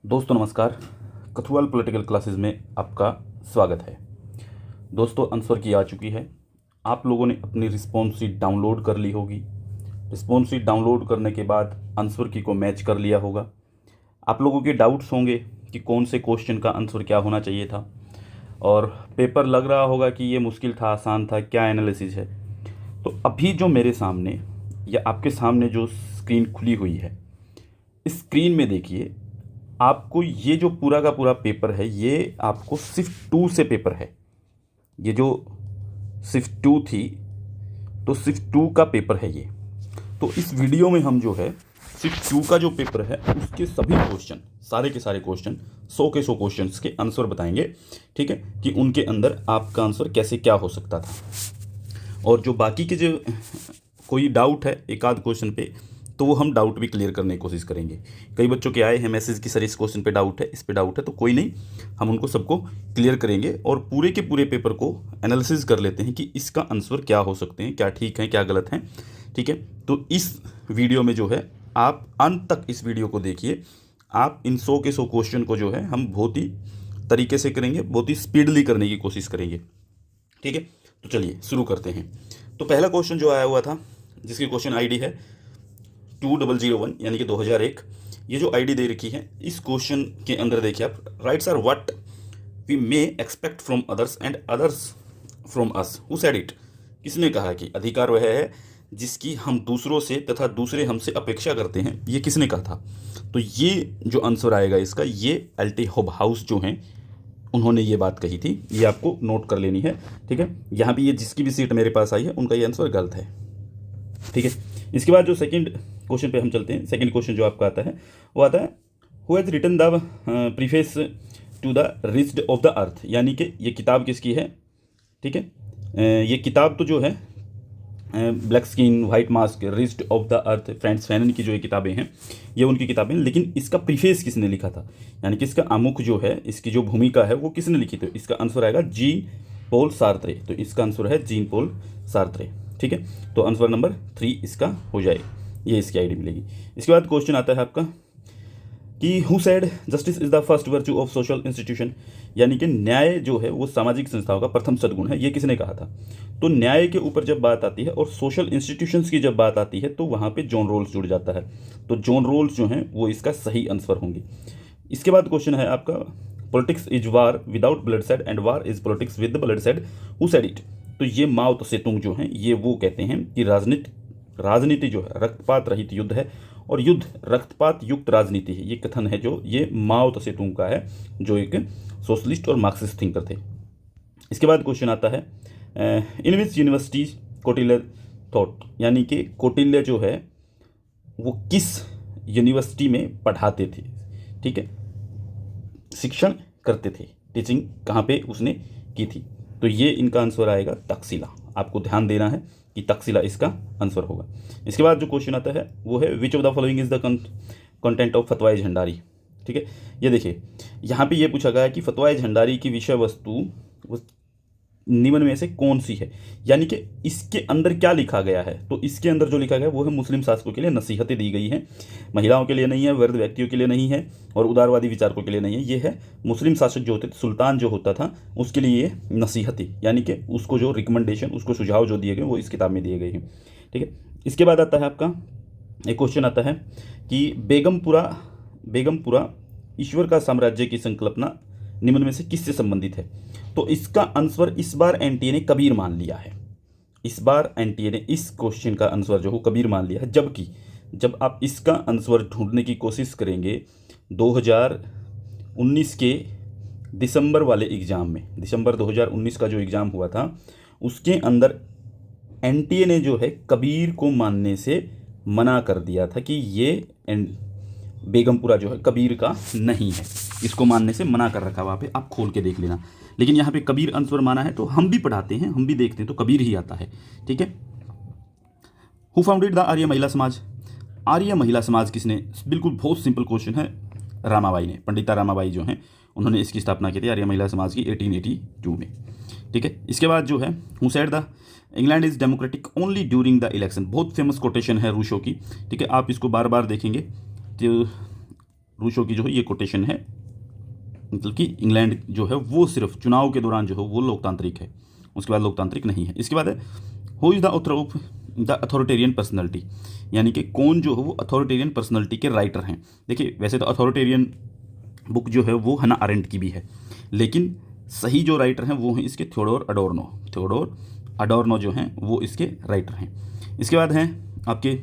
दोस्तों नमस्कार। कथुआल political classes में आपका स्वागत है। दोस्तों आंसर की आ चुकी है। आप लोगों ने अपनी रिस्पॉन्स शीट डाउनलोड कर ली होगी। रिस्पॉन्स शीट डाउनलोड करने के बाद आंसर की को मैच कर लिया होगा। आप लोगों के डाउट्स होंगे कि कौन से क्वेश्चन का आंसर क्या होना चाहिए था, और पेपर लग रहा होगा कि ये मुश्किल था, आसान था, क्या एनालिसिस है। तो अभी जो मेरे सामने या आपके सामने जो स्क्रीन खुली हुई है, इस स्क्रीन में देखिए, आपको ये जो पूरा का पूरा पेपर है, ये आपको सिर्फ टू से पेपर है। ये जो सिर्फ टू थी, तो सिर्फ टू का पेपर है ये। तो इस वीडियो में हम जो है सिर्फ टू का जो पेपर है उसके सभी क्वेश्चन, सारे के सारे क्वेश्चन, 100 के 100 क्वेश्चन के आंसर बताएंगे। ठीक है, कि उनके अंदर आपका आंसर कैसे क्या हो सकता था। और जो बाकी के जो कोई डाउट है एक आध क्वेश्चन पे, तो वो हम डाउट भी क्लियर करने की कोशिश करेंगे। कई बच्चों के आए हैं मैसेज कि सर इस क्वेश्चन पे डाउट है, इस पे डाउट है, तो कोई नहीं, हम उनको सबको क्लियर करेंगे और पूरे के पूरे पेपर को एनालिसिस कर लेते हैं कि इसका आंसर क्या हो सकते हैं, क्या ठीक है, क्या गलत है। ठीक है, तो इस वीडियो में जो है आप अंत तक इस वीडियो को देखिए। आप इन 100 के 100 क्वेश्चन को जो है हम बहुत ही तरीके से करेंगे, बहुत ही स्पीडली करने की कोशिश करेंगे। ठीक है, तो चलिए शुरू करते हैं। तो पहला क्वेश्चन जो आया हुआ था, जिसकी क्वेश्चन आईडी है 2001 यानी कि 2001। ये जो आईडी दे रखी है, इस क्वेश्चन के अंदर देखिए आप, rights are what we may expect from others and others from us, who said it. किसने कहा कि अधिकार वह है जिसकी हम दूसरों से तथा दूसरे हमसे अपेक्षा करते हैं, ये किसने कहा था। तो ये जो आंसर आएगा इसका, ये एल्टी हॉबहाउस जो हैं उन्होंने ये बात कही थी। ये आपको नोट कर लेनी है। ठीक है, यहाँ भी ये जिसकी भी सीट मेरे पास आई है उनका ये आंसर गलत है। ठीक है, इसके बाद जो सेकंड क्वेश्चन पे हम चलते हैं। सेकंड क्वेश्चन जो आपका आता है वो आता है, who has written the preface to the wretched of the earth, यानी कि ये किताब किसकी है। ठीक है, ये किताब तो जो है black skin white mask, wretched of the earth, Francis Fanon की जो ये किताबें हैं, ये उनकी किताबें हैं। लेकिन इसका प्रीफेस किसने लिखा था, यानी कि इसका आमुख जो है, इसकी जो भूमिका है वो किसने लिखी थी। इसका आंसर आएगा जीन पॉल सार्त्रे। तो इसका आंसर है जीन पॉल सार्त्रे। ठीक है, तो आंसर नंबर 3 इसका हो जाएगा, ये इसकी आईडी मिलेगी। इसके बाद क्वेश्चन आता है आपका कि who said justice is the first virtue of social institution, यानी कि न्याय जो है वो सामाजिक संस्थाओं का प्रथम सद्गुण है, ये किसने कहा था। तो न्याय के ऊपर जब बात आती है और सोशल इंस्टीट्यूशंस की जब बात आती है, तो वहाँ पे जॉन रोल्स जुड़ जाता है। तो जॉन रोल्स जो हैं वो इसका सही आंसर होंगे। इसके बाद क्वेश्चन है आपका, politics is war without blood said and war is politics with blood said, who said it. तो ये माओ त्से तुंग जो हैं, ये वो कहते हैं कि राजनीति जो है रक्तपात रहित युद्ध है और युद्ध रक्तपात युक्त राजनीति है। ये कथन है जो ये माओ त्से तुंग का है, जो एक सोशलिस्ट और मार्क्सिस्ट थिंकर थे। इसके बाद क्वेश्चन आता है, in which university Kautilya thought, यानी कि कौटिल्य जो है वो किस यूनिवर्सिटी में पढ़ाते थे। ठीक है, शिक्षण करते थे, टीचिंग कहाँ पे उसने की थी। तो ये इनका आंसर आएगा तक्षशिला। आपको ध्यान देना है कि तक्षशिला इसका आंसर होगा। इसके बाद जो क्वेश्चन आता है वो है, which of the following is the content of Fatawa-e Jahandari. ठीक है, ये देखिए यहाँ पे ये पूछा गया है कि फतवाए झंडारी की विषय वस्तु निम्न में से कौन सी है, यानी कि इसके अंदर क्या लिखा गया है। तो इसके अंदर जो लिखा गया है वो है, मुस्लिम शासकों के लिए नसीहतें दी गई हैं, महिलाओं के लिए नहीं है, वृद्ध व्यक्तियों के लिए नहीं है, और उदारवादी विचारकों के लिए नहीं है। ये है मुस्लिम शासक जो होते थे, सुल्तान जो होता था, उसके लिए ये नसीहतें, यानी कि उसको जो रिकमेंडेशन, उसको सुझाव जो दिए गए वो इस किताब में दिए गए हैं। ठीक है, इसके बाद आता है आपका एक क्वेश्चन आता है कि बेगमपुरा ईश्वर का साम्राज्य की संकल्पना निम्न में से किससे संबंधित है। तो इसका आंसर इस बार एनटीए ने कबीर मान लिया है। इस बार एनटीए ने इस क्वेश्चन का आंसर जो हो कबीर मान लिया है, जबकि जब आप इसका आंसर ढूंढने की कोशिश करेंगे 2019 के दिसंबर वाले एग्ज़ाम में, दिसंबर 2019 का जो एग्ज़ाम हुआ था उसके अंदर एनटीए ने जो है कबीर को मानने से मना कर दिया था कि ये बेगमपुरा जो है कबीर का नहीं है, इसको मानने से मना कर रखा। वहाँ पे आप खोल के देख लेना। लेकिन यहाँ पे कबीर आंसर माना है, तो हम भी पढ़ाते हैं, हम भी देखते हैं, तो कबीर ही आता है। ठीक है, हु फाउंडेड द आर्य महिला समाज, आर्य महिला समाज किसने। बिल्कुल बहुत सिंपल क्वेश्चन है, रामाबाई ने, पंडिता रामाबाई जो हैं उन्होंने इसकी स्थापना की थी, आर्य महिला समाज की 1882 में। ठीक है, इसके बाद जो है, who said the England is democratic only during the election, बहुत फेमस कोटेशन है रूशो की। ठीक है, आप इसको बार बार देखेंगे। तो रूसो की जो है ये कोटेशन है, मतलब कि इंग्लैंड जो है वो सिर्फ चुनाव के दौरान जो है वो लोकतांत्रिक है, उसके बाद लोकतांत्रिक नहीं है। इसके बाद है who is the author of the authoritarian personality, यानी कि कौन जो है वो अथॉरिटेरियन पर्सनैलिटी के राइटर हैं। देखिए वैसे तो अथॉरिटेरियन बुक जो है वो हन्ना अरेंट की भी है, लेकिन सही जो राइटर हैं वो हैं इसके थियोडोर अडोर्नो जो हैं वो इसके राइटर हैं। इसके बाद हैं आपके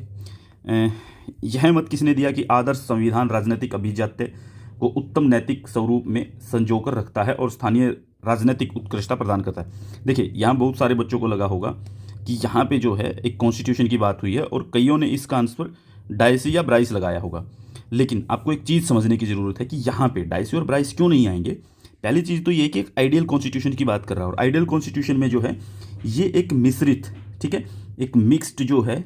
यह मत किसने दिया कि आदर्श संविधान राजनीतिक अभिजात्य को उत्तम नैतिक स्वरूप में संजोकर रखता है और स्थानीय राजनीतिक उत्कृष्टता प्रदान करता है। देखिए यहाँ बहुत सारे बच्चों को लगा होगा कि यहाँ पे जो है एक कॉन्स्टिट्यूशन की बात हुई है और कईयों ने इसका आंसर डायसी या ब्राइस लगाया होगा, लेकिन आपको एक चीज़ समझने की ज़रूरत है कि यहाँ पे डायसी और ब्राइस क्यों नहीं आएंगे। पहली चीज़ तो ये कि एक आइडियल कॉन्स्टिट्यूशन की बात कर रहा है और आइडियल कॉन्स्टिट्यूशन में जो है ये एक मिश्रित, ठीक है, एक मिक्स्ड जो है,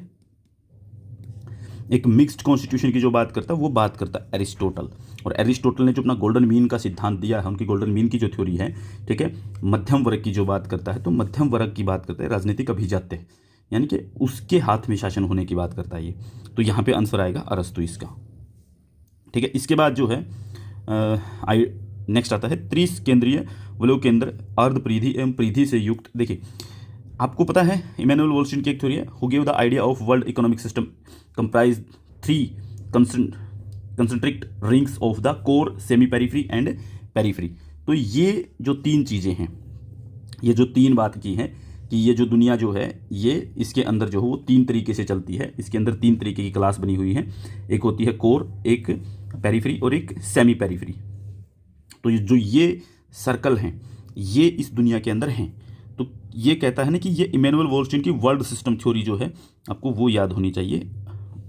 एक मिक्स्ड कॉन्स्टिट्यूशन की जो बात करता है वो बात करता है एरिस्टोटल। और एरिस्टोटल ने जो अपना गोल्डन मीन का सिद्धांत दिया है, उनकी गोल्डन मीन की जो थ्योरी है, ठीक है, मध्यम वर्ग की जो बात करता है, तो मध्यम वर्ग की बात करता है राजनीतिक अभिजात्य, यानी कि उसके हाथ में शासन होने की बात करता है ये। तो यहाँ पे आंसर आएगा अरस्तु इसका, ठीक है। इसके बाद जो है नेक्स्ट आता है त्रिश केंद्रीय वलय केंद्र अर्ध परिधि एवं परिधि से युक्त। देखिए आपको पता है इमैनुअल वोल्स्टीन की एक थ्योरी है, who give the idea of world economic system comprise 3 concentric rings of the core, semi periphery and periphery. तो ये जो 3 चीज़ें हैं, ये जो 3 बात की हैं कि ये जो दुनिया जो है ये इसके अंदर जो है वो 3 तरीके से चलती है, इसके अंदर 3 तरीके की क्लास बनी हुई है, एक होती है कोर, एक पेरिफेरी और एक सेमी पेरिफेरी। तो ये सर्कल हैं ये इस दुनिया के अंदर हैं। तो ये कहता है ना कि ये इमैनुअल वोल्स्टीन की वर्ल्ड सिस्टम थ्योरी जो है आपको वो याद होनी चाहिए,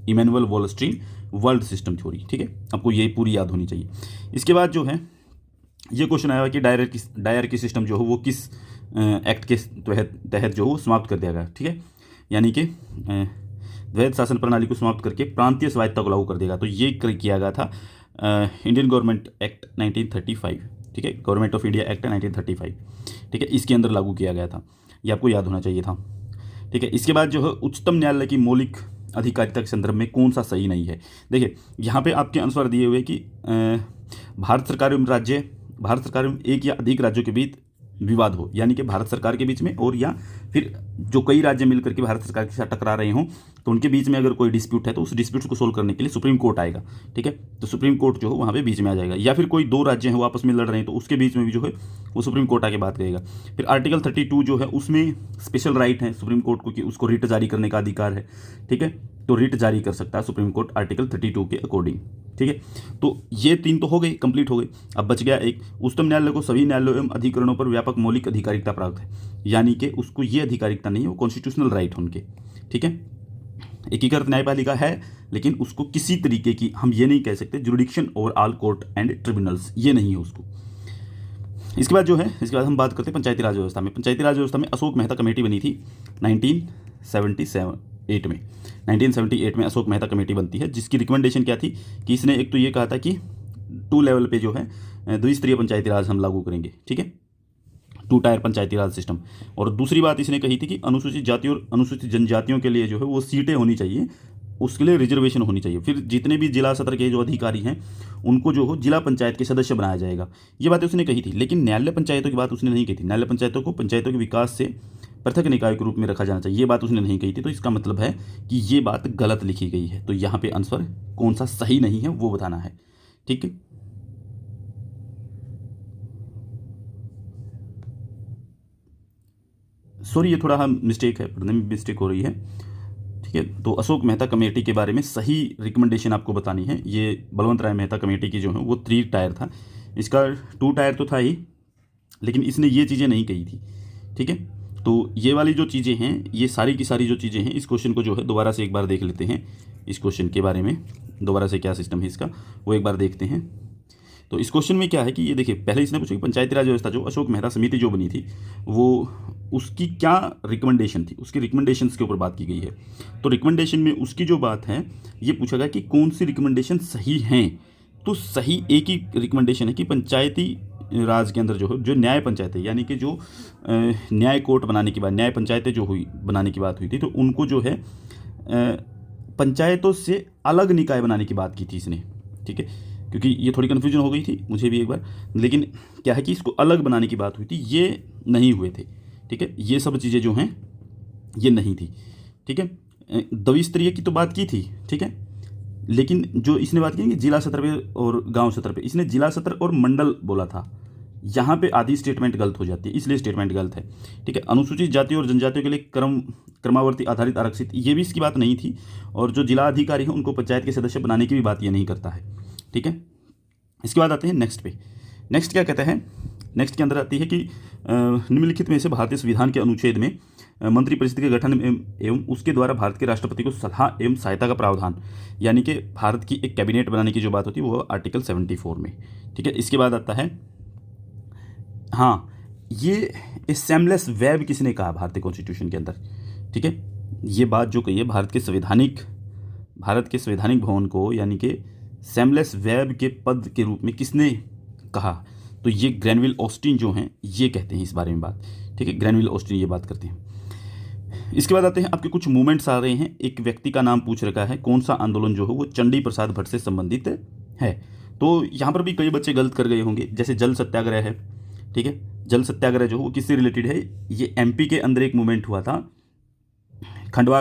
इमैनुअल वोल्स्टीन वर्ल्ड सिस्टम थ्योरी, ठीक है, आपको ये पूरी याद होनी चाहिए। इसके बाद जो है ये क्वेश्चन आया कि डायर की सिस्टम जो है वो किस एक्ट के तहत जो है वो समाप्त कर दिया गया, ठीक है, यानी कि द्वैध शासन प्रणाली को समाप्त करके प्रांतीय स्वायत्तता को लागू कर देगा। तो ये किया गया था इंडियन गवर्नमेंट एक्ट 1935, ठीक है, गवर्नमेंट ऑफ इंडिया एक्ट 1935, ठीक है, इसके अंदर लागू किया गया था, ये आपको याद होना चाहिए था, ठीक है। इसके बाद जो है उच्चतम न्यायालय की मौलिक अधिकारिता के संदर्भ में कौन सा सही नहीं है। देखिए यहाँ पे आपके आंसर दिए हुए कि भारत सरकार एवं एक या अधिक राज्यों के बीच विवाद हो, यानी कि भारत सरकार के बीच में और या फिर जो कई राज्य मिलकर के भारत सरकार के साथ टकरा रहे हों तो उनके बीच में अगर कोई डिस्प्यूट है तो उस डिस्प्यूट को सोल्व करने के लिए सुप्रीम कोर्ट आएगा, ठीक है। तो सुप्रीम कोर्ट जो है वहाँ पे बीच में आ जाएगा, या फिर कोई 2 राज्य हैं वो आपस में लड़ रहे हैं तो उसके बीच में भी जो है वो सुप्रीम कोर्ट आके बात करेगा। फिर आर्टिकल 32 जो है उसमें स्पेशल राइट है सुप्रीम कोर्ट को कि उसको रिट जारी करने का अधिकार है, ठीक है, तो रिट जारी कर सकता है सुप्रीम कोर्ट आर्टिकल 32 के अकॉर्डिंग, ठीक है। तो ये 3 तो हो गई, कंप्लीट हो गई। अब बच गया एक, उच्चतम न्यायालय को सभी न्यायालयों एवं अधिकरणों पर व्यापक मौलिक अधिकारिता प्राप्त है, यानी कि उसको ये अधिकारिता नहीं है, वो कॉन्स्टिट्यूशनल राइट उनके, ठीक है। एकीकृत न्यायपालिका है लेकिन उसको किसी तरीके की हम ये नहीं कह सकते jurisdiction over all court and tribunals, ये नहीं है उसको। इसके बाद जो है इसके बाद हम बात करते हैं पंचायती राज व्यवस्था में। पंचायती राज व्यवस्था में अशोक मेहता कमेटी बनी थी 1978 में अशोक मेहता कमेटी बनती है, जिसकी रिकमेंडेशन क्या थी कि इसने एक तो ये कहा था कि 2 लेवल पे जो है द्विस्तरीय पंचायती राज हम लागू करेंगे, ठीक है, 2 टायर पंचायती राज सिस्टम। और दूसरी बात इसने कही थी कि अनुसूचित जाति और अनुसूचित जनजातियों के लिए जो है वो सीटें होनी चाहिए, उसके लिए रिजर्वेशन होनी चाहिए। फिर जितने भी जिला सत्र के जो अधिकारी हैं उनको जो हो जिला पंचायत के सदस्य बनाया जाएगा, ये बातें उसने कही थी। लेकिन न्यायालय पंचायतों की बात उसने नहीं कही थी, न्यायालय पंचायतों को पंचायतों के विकास से पृथक निकाय के रूप में रखा जाना चाहिए, ये बात उसने नहीं कही थी। तो इसका मतलब है कि ये बात गलत लिखी गई है, तो यहाँ पे आंसर कौन सा सही नहीं है वो बताना है, ठीक है। सॉरी ये थोड़ा हम मिस्टेक है, पढ़ने में मिस्टेक हो रही है, ठीक है। तो अशोक मेहता कमेटी के बारे में सही रिकमेंडेशन आपको बतानी है। ये बलवंत राय मेहता कमेटी की जो है वो 3 टायर था, इसका 2 टायर तो था ही, लेकिन इसने ये चीज़ें नहीं कही थी, ठीक है। तो ये वाली जो चीज़ें हैं ये सारी की सारी जो चीज़ें हैं, इस क्वेश्चन को जो है दोबारा से एक बार देख लेते हैं, इस क्वेश्चन के बारे में दोबारा से क्या सिस्टम है इसका वो एक बार देखते हैं। तो इस क्वेश्चन में क्या है कि ये देखिए पहले इसने पूछा कि पंचायती राज व्यवस्था जो अशोक मेहता समिति जो बनी थी वो उसकी क्या रिकमेंडेशन थी, उसकी रिकमेंडेशंस के ऊपर बात की गई है। तो रिकमेंडेशन में उसकी जो बात है ये पूछा गया कि कौन सी रिकमेंडेशन सही हैं। तो सही एक ही रिकमेंडेशन है कि पंचायती राज के अंदर जो न्याय पंचायतें, यानी कि जो न्याय कोर्ट बनाने की बात, न्याय पंचायतें जो बनाने की बात हुई थी, तो उनको जो है पंचायतों से अलग निकाय बनाने की बात की थी इसने, ठीक है। क्योंकि ये थोड़ी कन्फ्यूजन हो गई थी मुझे भी एक बार, लेकिन क्या है कि इसको अलग बनाने की बात हुई थी, ये नहीं हुए थे। ठीक है, ये सब चीज़ें जो हैं ये नहीं थी। ठीक है, द्विस्तरीय की तो बात की थी। ठीक है, लेकिन जो इसने बात की कि जिला सत्र पे और गांव सत्र पे, इसने जिला सत्र और मंडल बोला था। यहाँ पे आधी स्टेटमेंट गलत हो जाती है, इसलिए स्टेटमेंट गलत है। ठीक है, अनुसूचित जाति और जनजातियों के लिए क्रमावर्ती आधारित आरक्षित, ये भी इसकी बात नहीं थी। और जो जिला अधिकारी हैं उनको पंचायत के सदस्य बनाने की भी बात ये नहीं करता है। ठीक है, इसके बाद आते हैं नेक्स्ट पे। नेक्स्ट क्या कहता है, नेक्स्ट के अंदर आती है कि निम्नलिखित में से भारतीय संविधान के अनुच्छेद में मंत्रिपरिषद के गठन एवं उसके द्वारा भारत के राष्ट्रपति को सलाह एवं सहायता का प्रावधान, यानी कि भारत की एक कैबिनेट बनाने की जो बात होती है वो आर्टिकल 74 में। ठीक है, इसके बाद आता है, हाँ, ये सेमलेस वेब किसने कहा भारतीय कॉन्स्टिट्यूशन के अंदर। ठीक है, ये बात जो कही है भारत के संवैधानिक भवन को, यानी कि सेमलेस वेब के पद के रूप में किसने कहा, तो ये ग्रैनविल ऑस्टिन जो हैं ये कहते हैं इस बारे में बात। ठीक है, ग्रैनविल ऑस्टिन ये बात करते हैं। इसके बाद आते हैं आपके कुछ मूवमेंट्स आ रहे हैं। एक व्यक्ति का नाम पूछ रखा है, कौन सा आंदोलन जो है वो चंडी प्रसाद भट्ट से संबंधित है। तो यहाँ पर भी कई बच्चे गलत कर गए होंगे, जैसे जल सत्याग्रह है। ठीक है, जल सत्याग्रह जो है वो किससे रिलेटेड है, ये एमपी के अंदर एक मूवमेंट हुआ था। खंडवा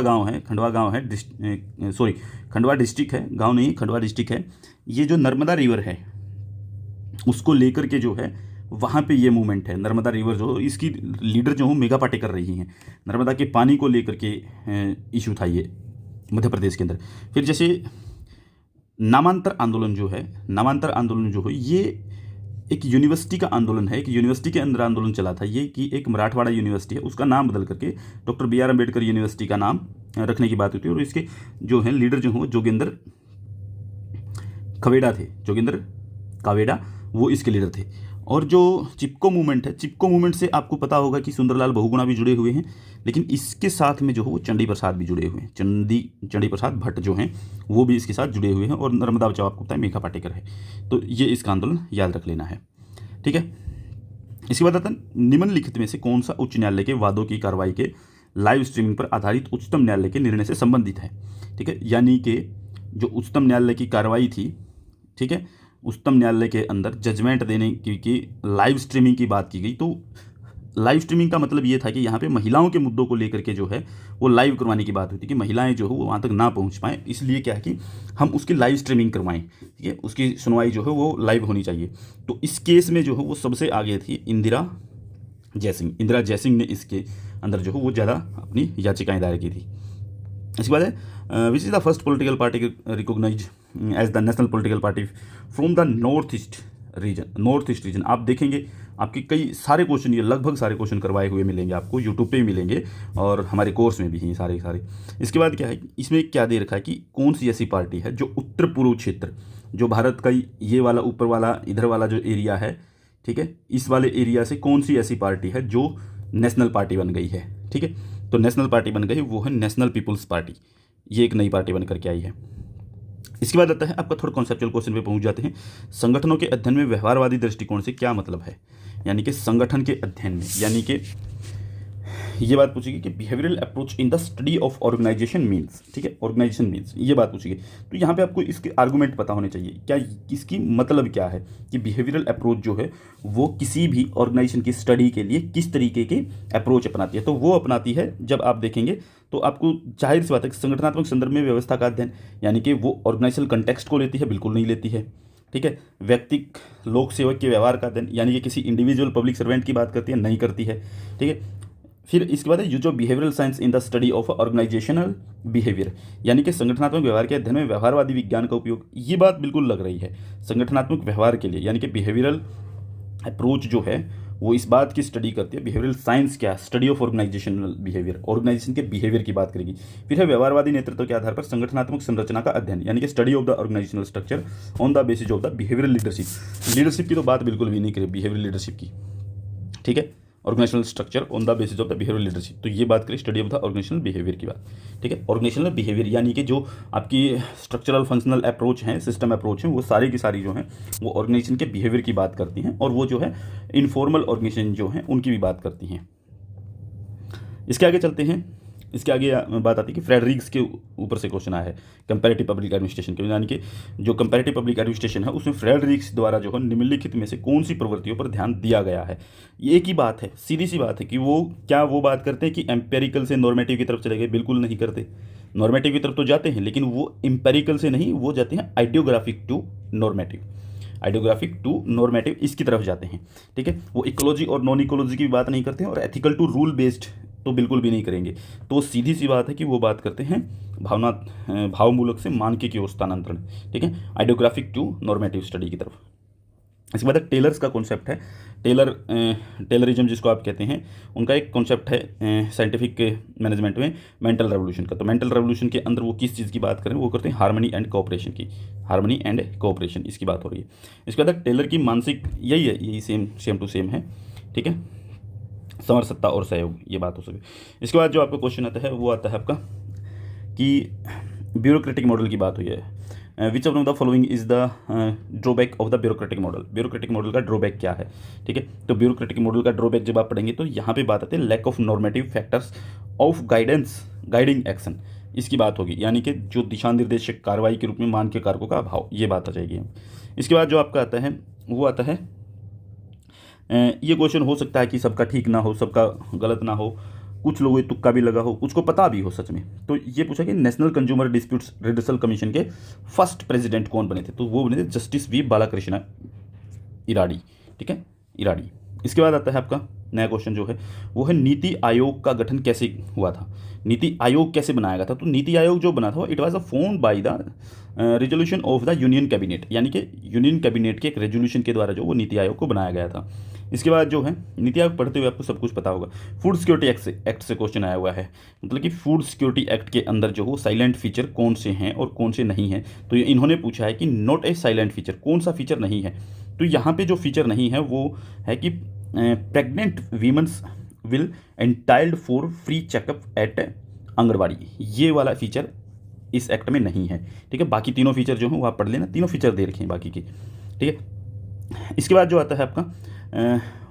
डिस्ट्रिक्ट है, गांव नहीं, खंडवा डिस्ट्रिक्ट है। ये जो नर्मदा रिवर है उसको लेकर के जो है वहाँ पे ये मूवमेंट है। नर्मदा रिवर जो, इसकी लीडर जो हूँ मेघा पाटेकर रही हैं। नर्मदा के पानी को लेकर के इशू था ये मध्य प्रदेश के अंदर। फिर जैसे नामांतर आंदोलन जो है ये एक यूनिवर्सिटी का आंदोलन है। एक यूनिवर्सिटी के अंदर आंदोलन चला था ये, कि एक मराठवाड़ा यूनिवर्सिटी है उसका नाम बदल करके doctor B R Ambedkar university का नाम रखने की बात होती है। और इसके जो हैं लीडर जो हों जोगेंद्र कावेडा वो इसके लीडर थे। और जो चिपको मूवमेंट है, चिपको मूवमेंट से आपको पता होगा कि सुंदरलाल बहुगुणा भी जुड़े हुए हैं, लेकिन इसके साथ में जो है वो चंडी प्रसाद भी जुड़े हुए हैं। चंडी प्रसाद भट्ट जो हैं वो भी इसके साथ जुड़े हुए हैं। और नर्मदा बचाओ आपको पता है मेघा पाटेकर है। तो ये इसका आंदोलन याद रख लेना है। ठीक है, इसके बाद आता है निम्नलिखित में से कौन सा उच्च न्यायालय के वादों की कार्रवाई के लाइव स्ट्रीमिंग पर आधारित उच्चतम न्यायालय के निर्णय से संबंधित है। ठीक है, यानी कि जो उच्चतम न्यायालय की कार्रवाई थी, ठीक है, उच्चतम न्यायालय के अंदर जजमेंट देने की लाइव स्ट्रीमिंग की बात की गई। तो लाइव स्ट्रीमिंग का मतलब ये था कि यहाँ पे महिलाओं के मुद्दों को लेकर के जो है वो लाइव करवाने की बात हुई थी कि महिलाएं जो है वो वहाँ तक ना पहुँच पाएँ, इसलिए क्या है कि हम उसकी लाइव स्ट्रीमिंग करवाएं। ठीक है, उसकी सुनवाई जो है वो लाइव होनी चाहिए। तो इस केस में जो है वो सबसे आगे थी इंदिरा जयसिंह ने इसके अंदर जो है वो ज़्यादा अपनी याचिकाएँ दायर की थी। इसके बाद है which is the first political party recognise as the national political party from the north east region. आप देखेंगे आपके कई सारे क्वेश्चन, ये लगभग सारे क्वेश्चन करवाए हुए मिलेंगे आपको, यूट्यूब पे भी मिलेंगे और हमारे कोर्स में भी हैं सारे। इसके बाद क्या है, इसमें क्या दे रखा है कि कौन सी ऐसी पार्टी है जो उत्तर पूर्व क्षेत्र, जो भारत का ये वाला ऊपर वाला इधर वाला जो एरिया है, ठीक है, इस वाले एरिया से कौन सी ऐसी पार्टी है जो नेशनल पार्टी बन गई है। ठीक है, तो नेशनल पार्टी बन गई वो है नेशनल पीपुल्स पार्टी। ये एक नई पार्टी बन करके आई है। इसके बाद आता है आपका थोड़ा कॉन्सेप्चुअल क्वेश्चन पे पहुंच जाते हैं। संगठनों के अध्ययन में व्यवहारवादी दृष्टिकोण से क्या मतलब है, यानी कि संगठन के अध्ययन में, यानी कि ये बात पूछेगी कि behavioural approach in the study of organisation means. ठीक है, ऑर्गेनाइजेशन मीन्स ये बात पूछेगी। तो यहाँ पे आपको इसके आर्गूमेंट पता होने चाहिए, क्या इसकी मतलब क्या है कि बिहेवियरल अप्रोच जो है वो किसी भी ऑर्गेनाइजेशन की स्टडी के लिए किस तरीके के अप्रोच अपनाती है। तो वो अपनाती है, जब आप देखेंगे तो आपको जाहिर सी बात है कि संगठनात्मक संदर्भ में व्यवस्था का अध्ययन, यानी कि वो ऑर्गेनाइजेशनल कंटेक्स्ट को लेती है, बिल्कुल नहीं लेती है। ठीक है, व्यक्तिक लोक सेवक के व्यवहार का अध्ययन, यानी कि किसी इंडिविजुअल पब्लिक सर्वेंट की बात करती है, नहीं करती है। ठीक है, फिर इसके बाद है use of behavioural science in the study of organisational behaviour, यानी कि संगठनात्मक व्यवहार के अध्ययन में व्यवहारवादी विज्ञान का उपयोग। ये बात बिल्कुल लग रही है संगठनात्मक व्यवहार के लिए, यानी कि बिहेवियरल अप्रोच जो है वो इस बात की स्टडी करती है। बिहेवियरल साइंस क्या, study of organisational behaviour, organisation के बिहेवियर की बात करेगी। फिर है व्यवहारवादी नेतृत्व के आधार पर संगठनात्मक संरचना का अध्ययन, यानी कि study of the organisational structure on the basis of the behavioural leadership की तो बात बिल्कुल भी नहीं करें, बिहेवियरल लीडरशिप की। ठीक है, organisational structure on the basis of the behavioural leadership, तो ये बात करें study of the organisational behaviour की बात। ठीक है, ऑर्गेनाइजेशनल बिहेवियर यानी कि जो आपकी स्ट्रक्चरल फंक्शनल अप्रोच हैं, सिस्टम अप्रोच हैं, वो सारी की सारी जो हैं वो ऑर्गेनाइजेशन के बिहेवियर की बात करती हैं, और वो जो है इनफॉर्मल ऑर्गेनाइजेशन जो हैं उनकी भी बात करती हैं। इसके आगे चलते हैं इसके आगे बात आती है कि फ्रेडरिक्स के ऊपर से क्वेश्चन आया है कंपैरेटिव पब्लिक एडमिनिस्ट्रेशन के, यानी कि जो कंपैरेटिव पब्लिक एडमिनिस्ट्रेशन है उसमें फ्रेडरिक्स द्वारा जो है निम्नलिखित में से कौन सी प्रवृत्तियों पर ध्यान दिया गया है। ये एक ही बात है, सीधी सी बात है कि वो क्या वो बात करते हैं कि एम्पेरिकल से नॉर्मेटिव की तरफ चले गए, बिल्कुल नहीं करते। नॉर्मेटिव की तरफ तो जाते हैं लेकिन वो एम्पेरिकल से नहीं, वो जाते हैं idiographic to normative, idiographic to normative इसकी तरफ जाते हैं। ठीक है, वो इकोलॉजी और नॉन इकोलॉजी की बात नहीं करते हैं, और एथिकल टू रूल बेस्ड तो बिल्कुल भी नहीं करेंगे। तो सीधी सी बात है कि वो बात करते हैं भावमूलक से मानकीय ओर स्थानांतरण। ठीक है, आइडियोग्राफिक टू नॉर्मेटिव स्टडी की तरफ। इसके बाद टेलर्स का कॉन्सेप्ट है, टेलरिज्म जिसको आप कहते हैं, उनका एक कॉन्सेप्ट है साइंटिफिक मैनेजमेंट में मेंटल रेवोल्यूशन का। तो मेंटल रेवोल्यूशन के अंदर वो किस चीज़ की बात करें, वो करते हैं हार्मनी एंड कोऑपरेशन की, हार्मनी एंड कोऑपरेशन इसकी बात हो रही है। इसके बाद टेलर की मानसिक यही है, यही सेम टू सेम है। ठीक है, समरसत्ता और सहयोग, ये बात हो सके। इसके बाद जो आपका क्वेश्चन आता है वो आता है आपका कि ब्यूरोक्रेटिक मॉडल की बात हुई है। Which of the following is the drawback of the bureaucratic model. Bureaucratic model का ड्रॉबैक क्या है। ठीक है, तो ब्यूरोक्रेटिक मॉडल का ड्रॉबैक जब आप पढ़ेंगे तो यहाँ पे बात आती है lack of normative factors of guiding action, इसकी बात होगी, यानी कि जो दिशा निर्देशक कार्रवाई के रूप में मानकीय कारकों का अभाव, ये बात आ जाएगी। इसके बाद जो आपका आता है वो आता है, ये क्वेश्चन हो सकता है कि सबका ठीक ना हो, सबका गलत ना हो, कुछ लोगों को तुक्का भी लगा हो, कुछ को पता भी हो सच में। तो ये पूछा कि नेशनल कंज्यूमर डिस्प्यूट्स रिड्यूसल कमीशन के फर्स्ट प्रेसिडेंट कौन बने थे, तो वो बने थे जस्टिस वी बालाकृष्ण इराडी। ठीक है, इराडी। इसके बाद आता है आपका नया क्वेश्चन जो है वो है नीति आयोग का गठन कैसे हुआ था, नीति आयोग कैसे बनाया गया था। तो नीति आयोग जो बना था it was formed by the resolution of the union cabinet, यानी कि यूनियन कैबिनेट के एक रेजोल्यूशन के द्वारा जो वो नीति आयोग को बनाया गया था। इसके बाद जो है नीति आयोग पढ़ते हुए आपको सब कुछ पता होगा। फूड सिक्योरिटी एक्ट से क्वेश्चन आया हुआ है, मतलब कि फूड सिक्योरिटी एक्ट के अंदर जो वो साइलेंट फीचर कौन से हैं और कौन से नहीं हैं। तो ये इन्होंने पूछा है कि नॉट ए साइलेंट फीचर, कौन सा फीचर नहीं है। तो यहाँ पे जो फीचर नहीं है वो है कि pregnant womens will entitled for free checkup at anganwadi, ये वाला फीचर इस एक्ट में नहीं है। ठीक है, बाकी तीनों फीचर जो हैं वो आप पढ़ लेना, तीनों फीचर दे रखे हैं बाकी के। ठीक है, इसके बाद जो आता है आपका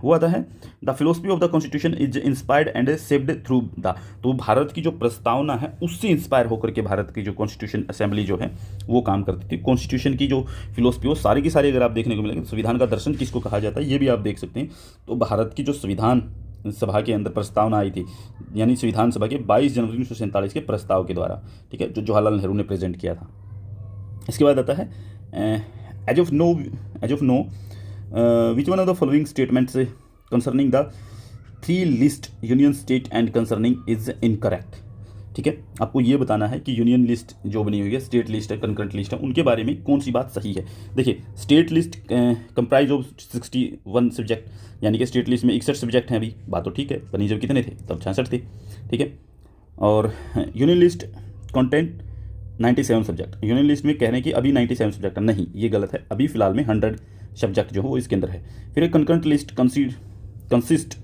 वो आता है the philosophy of the constitution is inspired and saved through the, तो भारत की जो प्रस्तावना है उससे इंस्पायर होकर के भारत की जो कॉन्स्टिट्यूशन असेंबली जो है वो काम करती थी। कॉन्स्टिट्यूशन की जो फिलोसफी वो सारी की सारी अगर आप देखने को मिलेंगे, संविधान का दर्शन किसको कहा जाता है ये भी आप देख सकते हैं। तो भारत की जो संविधान सभा के अंदर प्रस्तावना आई थी, यानी संविधान सभा के 22 जनवरी 1947 के प्रस्ताव के द्वारा, ठीक है, जो जवाहरलाल नेहरू ने प्रेजेंट किया था। इसके बाद आता है age of no which one of the following statements concerning the 3 list union state and concerning is incorrect. ठीक है, आपको ये बताना है कि यूनियन लिस्ट जो बनी हुई है, स्टेट लिस्ट है, कंकरेंट लिस्ट है, उनके बारे में कौन सी बात सही है। देखिए, state list comprise of 61 subject, यानी कि स्टेट लिस्ट में 61 सब्जेक्ट हैं अभी, बात तो ठीक है, बनी जब कितने थे तब 66 थे। ठीक है, और union list content 97 subject, union list में कह रहे हैं कि अभी 97 सब्जेक्ट है, नहीं ये गलत है, अभी फिलहाल में 100 सब्जेक्ट जो है वो इसके अंदर है। फिर एक concurrent list consist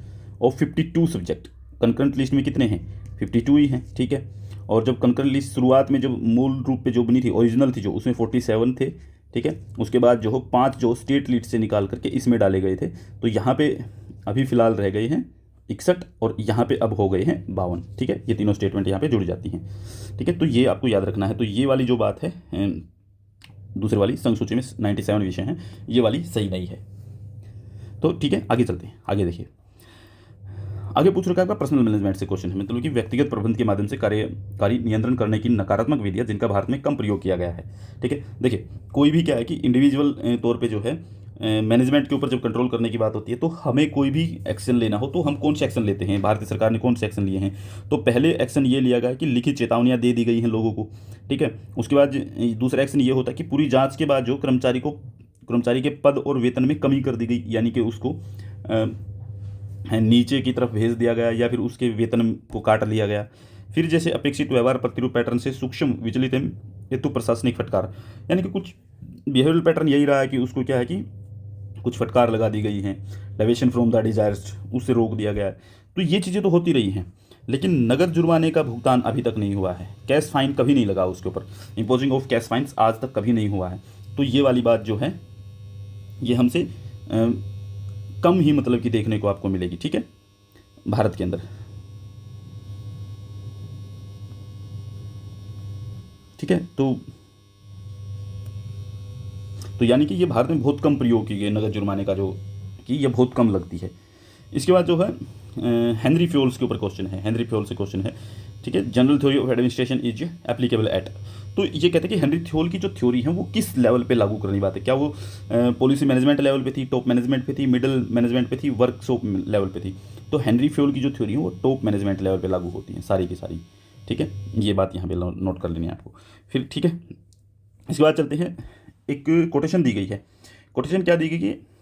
of 52 subject, concurrent list में कितने हैं 52 ही हैं। ठीक है, और जब कंकरेंट लिस्ट शुरुआत में जब मूल रूप पे जो बनी थी, ओरिजिनल थी जो, उसमें 47 थे। ठीक है, उसके बाद जो हो 5 जो स्टेट लिस्ट से निकाल करके इसमें डाले गए थे, तो यहाँ पे अभी फ़िलहाल रह गए हैं 61 और यहाँ पे अब हो गए हैं 52। ठीक है, ये तीनों स्टेटमेंट यहाँ पे जुड़ जाती हैं। ठीक है, तो ये आपको याद रखना है। तो ये वाली जो बात है दूसरी वाली संघ सूची में 97 विषय हैं, ये वाली सही नहीं है। तो ठीक है, आगे चलते हैं। आगे देखिए, आगे पूछ रखा है आपका पर्सनल मैनेजमेंट से क्वेश्चन है, मतलब कि व्यक्तिगत प्रबंधन के माध्यम से कार्यकारी नियंत्रण करने की नकारात्मक विधियाँ जिनका भारत में कम प्रयोग किया गया है। ठीक है, देखिए कोई भी क्या है कि इंडिविजुअल तौर पे जो है मैनेजमेंट के ऊपर जब कंट्रोल करने की बात होती है, तो हमें कोई भी एक्शन लेना हो तो हम कौन से एक्शन लेते हैं, भारतीय सरकार ने कौन से एक्शन लिए हैं। तो पहले एक्शन ये लिया गया कि लिखित चेतावनियाँ दे दी गई हैं लोगों को। ठीक है, उसके बाद दूसरा एक्शन ये होता है कि पूरी जाँच के बाद जो कर्मचारी के पद और वेतन में कमी कर दी गई, यानी कि उसको नीचे की तरफ भेज दिया गया या फिर उसके वेतन को काट लिया गया। फिर जैसे अपेक्षित व्यवहार प्रतिरूप पैटर्न से सूक्ष्म विचलित हेतु प्रशासनिक फटकार, यानी कि कुछ बिहेवियरल पैटर्न यही रहा है कि उसको क्या है कि कुछ फटकार लगा दी गई हैं, डेविएशन फ्रॉम द डिजायर्स उससे रोक दिया गया है। तो ये चीज़ें तो होती रही हैं, लेकिन नगद जुर्माने का भुगतान अभी तक नहीं हुआ है, कैश फाइन कभी नहीं लगा उसके ऊपर, इम्पोजिंग ऑफ कैश फाइन्स आज तक कभी नहीं हुआ है। तो ये वाली बात जो है ये हमसे कम ही मतलब कि देखने को आपको मिलेगी। ठीक है, भारत के अंदर। ठीक है। तो यानी कि ये भारत में बहुत कम प्रयोग की गई नगद जुर्माने का, जो कि ये बहुत कम लगती है। इसके बाद जो है हेनरी फ्योल्स के ऊपर क्वेश्चन है, हेनरी फ्योल से क्वेश्चन है, ठीक है। General theory of administration is applicable at, तो ये कहते हैं कि हेनरी फ्योल की जो थ्योरी है वो किस लेवल पे लागू करनी बात है, क्या वो पॉलिसी मैनेजमेंट लेवल पे थी, टॉप मैनेजमेंट पे थी, मिडिल मैनेजमेंट पे थी, वर्कशॉप लेवल पे थी। तो हेनरी फ्योल की जो थ्योरी है वो टॉप मैनेजमेंट लेवल पे लागू होती है सारी की सारी, ठीक है। ये बात यहाँ पे नोट कर लेनी है आपको फिर, ठीक है। इसके बाद चलते हैं, एक कोटेशन दी गई है। कोटेशन क्या दी गई है,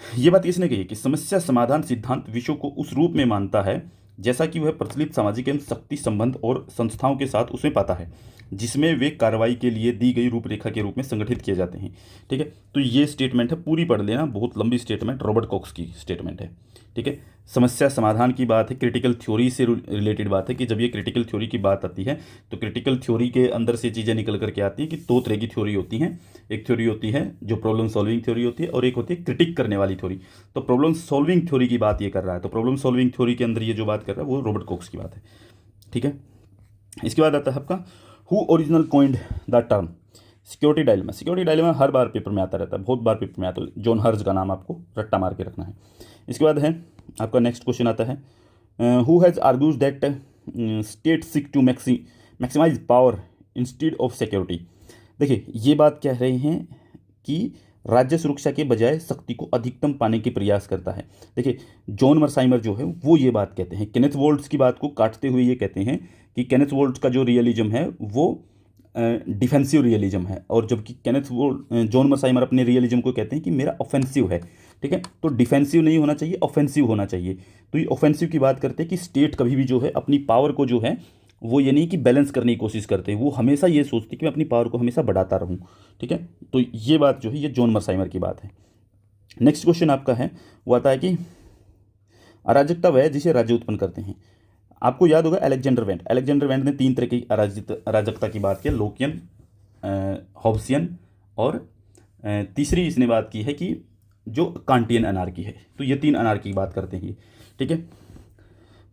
ये बात किसने कही कि समस्या समाधान सिद्धांत विषयों को उस रूप में मानता है जैसा कि वह प्रचलित सामाजिक एवं शक्ति संबंध और संस्थाओं के साथ उसमें पाता है, जिसमें वे कार्रवाई के लिए दी गई रूपरेखा के रूप में संगठित किए जाते हैं, ठीक है। तो ये स्टेटमेंट है, पूरी पढ़ लेना, बहुत लंबी स्टेटमेंट, रॉबर्ट कॉक्स की स्टेटमेंट है, ठीक है। समस्या समाधान की बात है, क्रिटिकल थ्योरी से रिलेटेड बात है कि जब ये क्रिटिकल थ्योरी की बात आती है तो क्रिटिकल थ्योरी के अंदर से चीज़ें निकल करके आती हैं कि दो तरह की थ्योरी होती हैं। एक थ्योरी होती है जो प्रॉब्लम सॉल्विंग थ्योरी होती है, और एक होती है क्रिटिक करने वाली थ्योरी। तो प्रॉब्लम सॉल्विंग थ्योरी की बात ये कर रहा है, तो प्रॉब्लम सॉल्विंग थ्योरी के अंदर ये जो बात कर रहा है वो रॉबर्ट कॉक्स की बात है, ठीक है। इसके बाद आता है आपका who original coined the term security dilemma. Security dilemma her bar paper में आता रहता है, बहुत बार पेपर में आता है, जॉन हर्ज का नाम आपको रट्टा मार के रखना है। इसके बाद है आपका नेक्स्ट क्वेश्चन आता है, who has argues that state seek to maximise power instead of security. देखिए ये बात कह रहे हैं कि राज्य सुरक्षा के बजाय शक्ति को अधिकतम पाने के प्रयास करता है। देखिए जॉन मर्साइमर जो है वो ये बात कहते हैं, केनेथ वोल्ट्स की बात को काटते हुए ये कहते हैं कि केनेथ वोल्ट्स का जो रियलिज्म है वो डिफेंसिव रियलिज्म है, और जबकि जॉन मर्साइमर अपने रियलिज्म को कहते हैं कि मेरा ऑफेंसिव है, ठीक है। तो डिफेंसिव नहीं होना चाहिए, ऑफेंसिव होना चाहिए। तो ये ऑफेंसिव की बात करते हैं कि स्टेट कभी भी जो है अपनी पावर को जो है वो ये नहीं कि बैलेंस करने की कोशिश करते हैं, वो हमेशा ये सोचती कि मैं अपनी पावर को हमेशा बढ़ाता रहूँ, ठीक है। तो ये बात जो है ये जॉन मर्साइमर की बात है। नेक्स्ट क्वेश्चन आपका है वो आता है कि अराजकता वह है जिसे राज्य उत्पन्न करते हैं। आपको याद होगा अलेक्जेंडर वेंट ने तीन तरह की अराजकता की बात की, लोकियन, हॉब्सियन, और तीसरी इसने बात की है कि जो कांटियन अनार्की है। तो ये तीन अनार्की की बात करते हैं ये, ठीक है।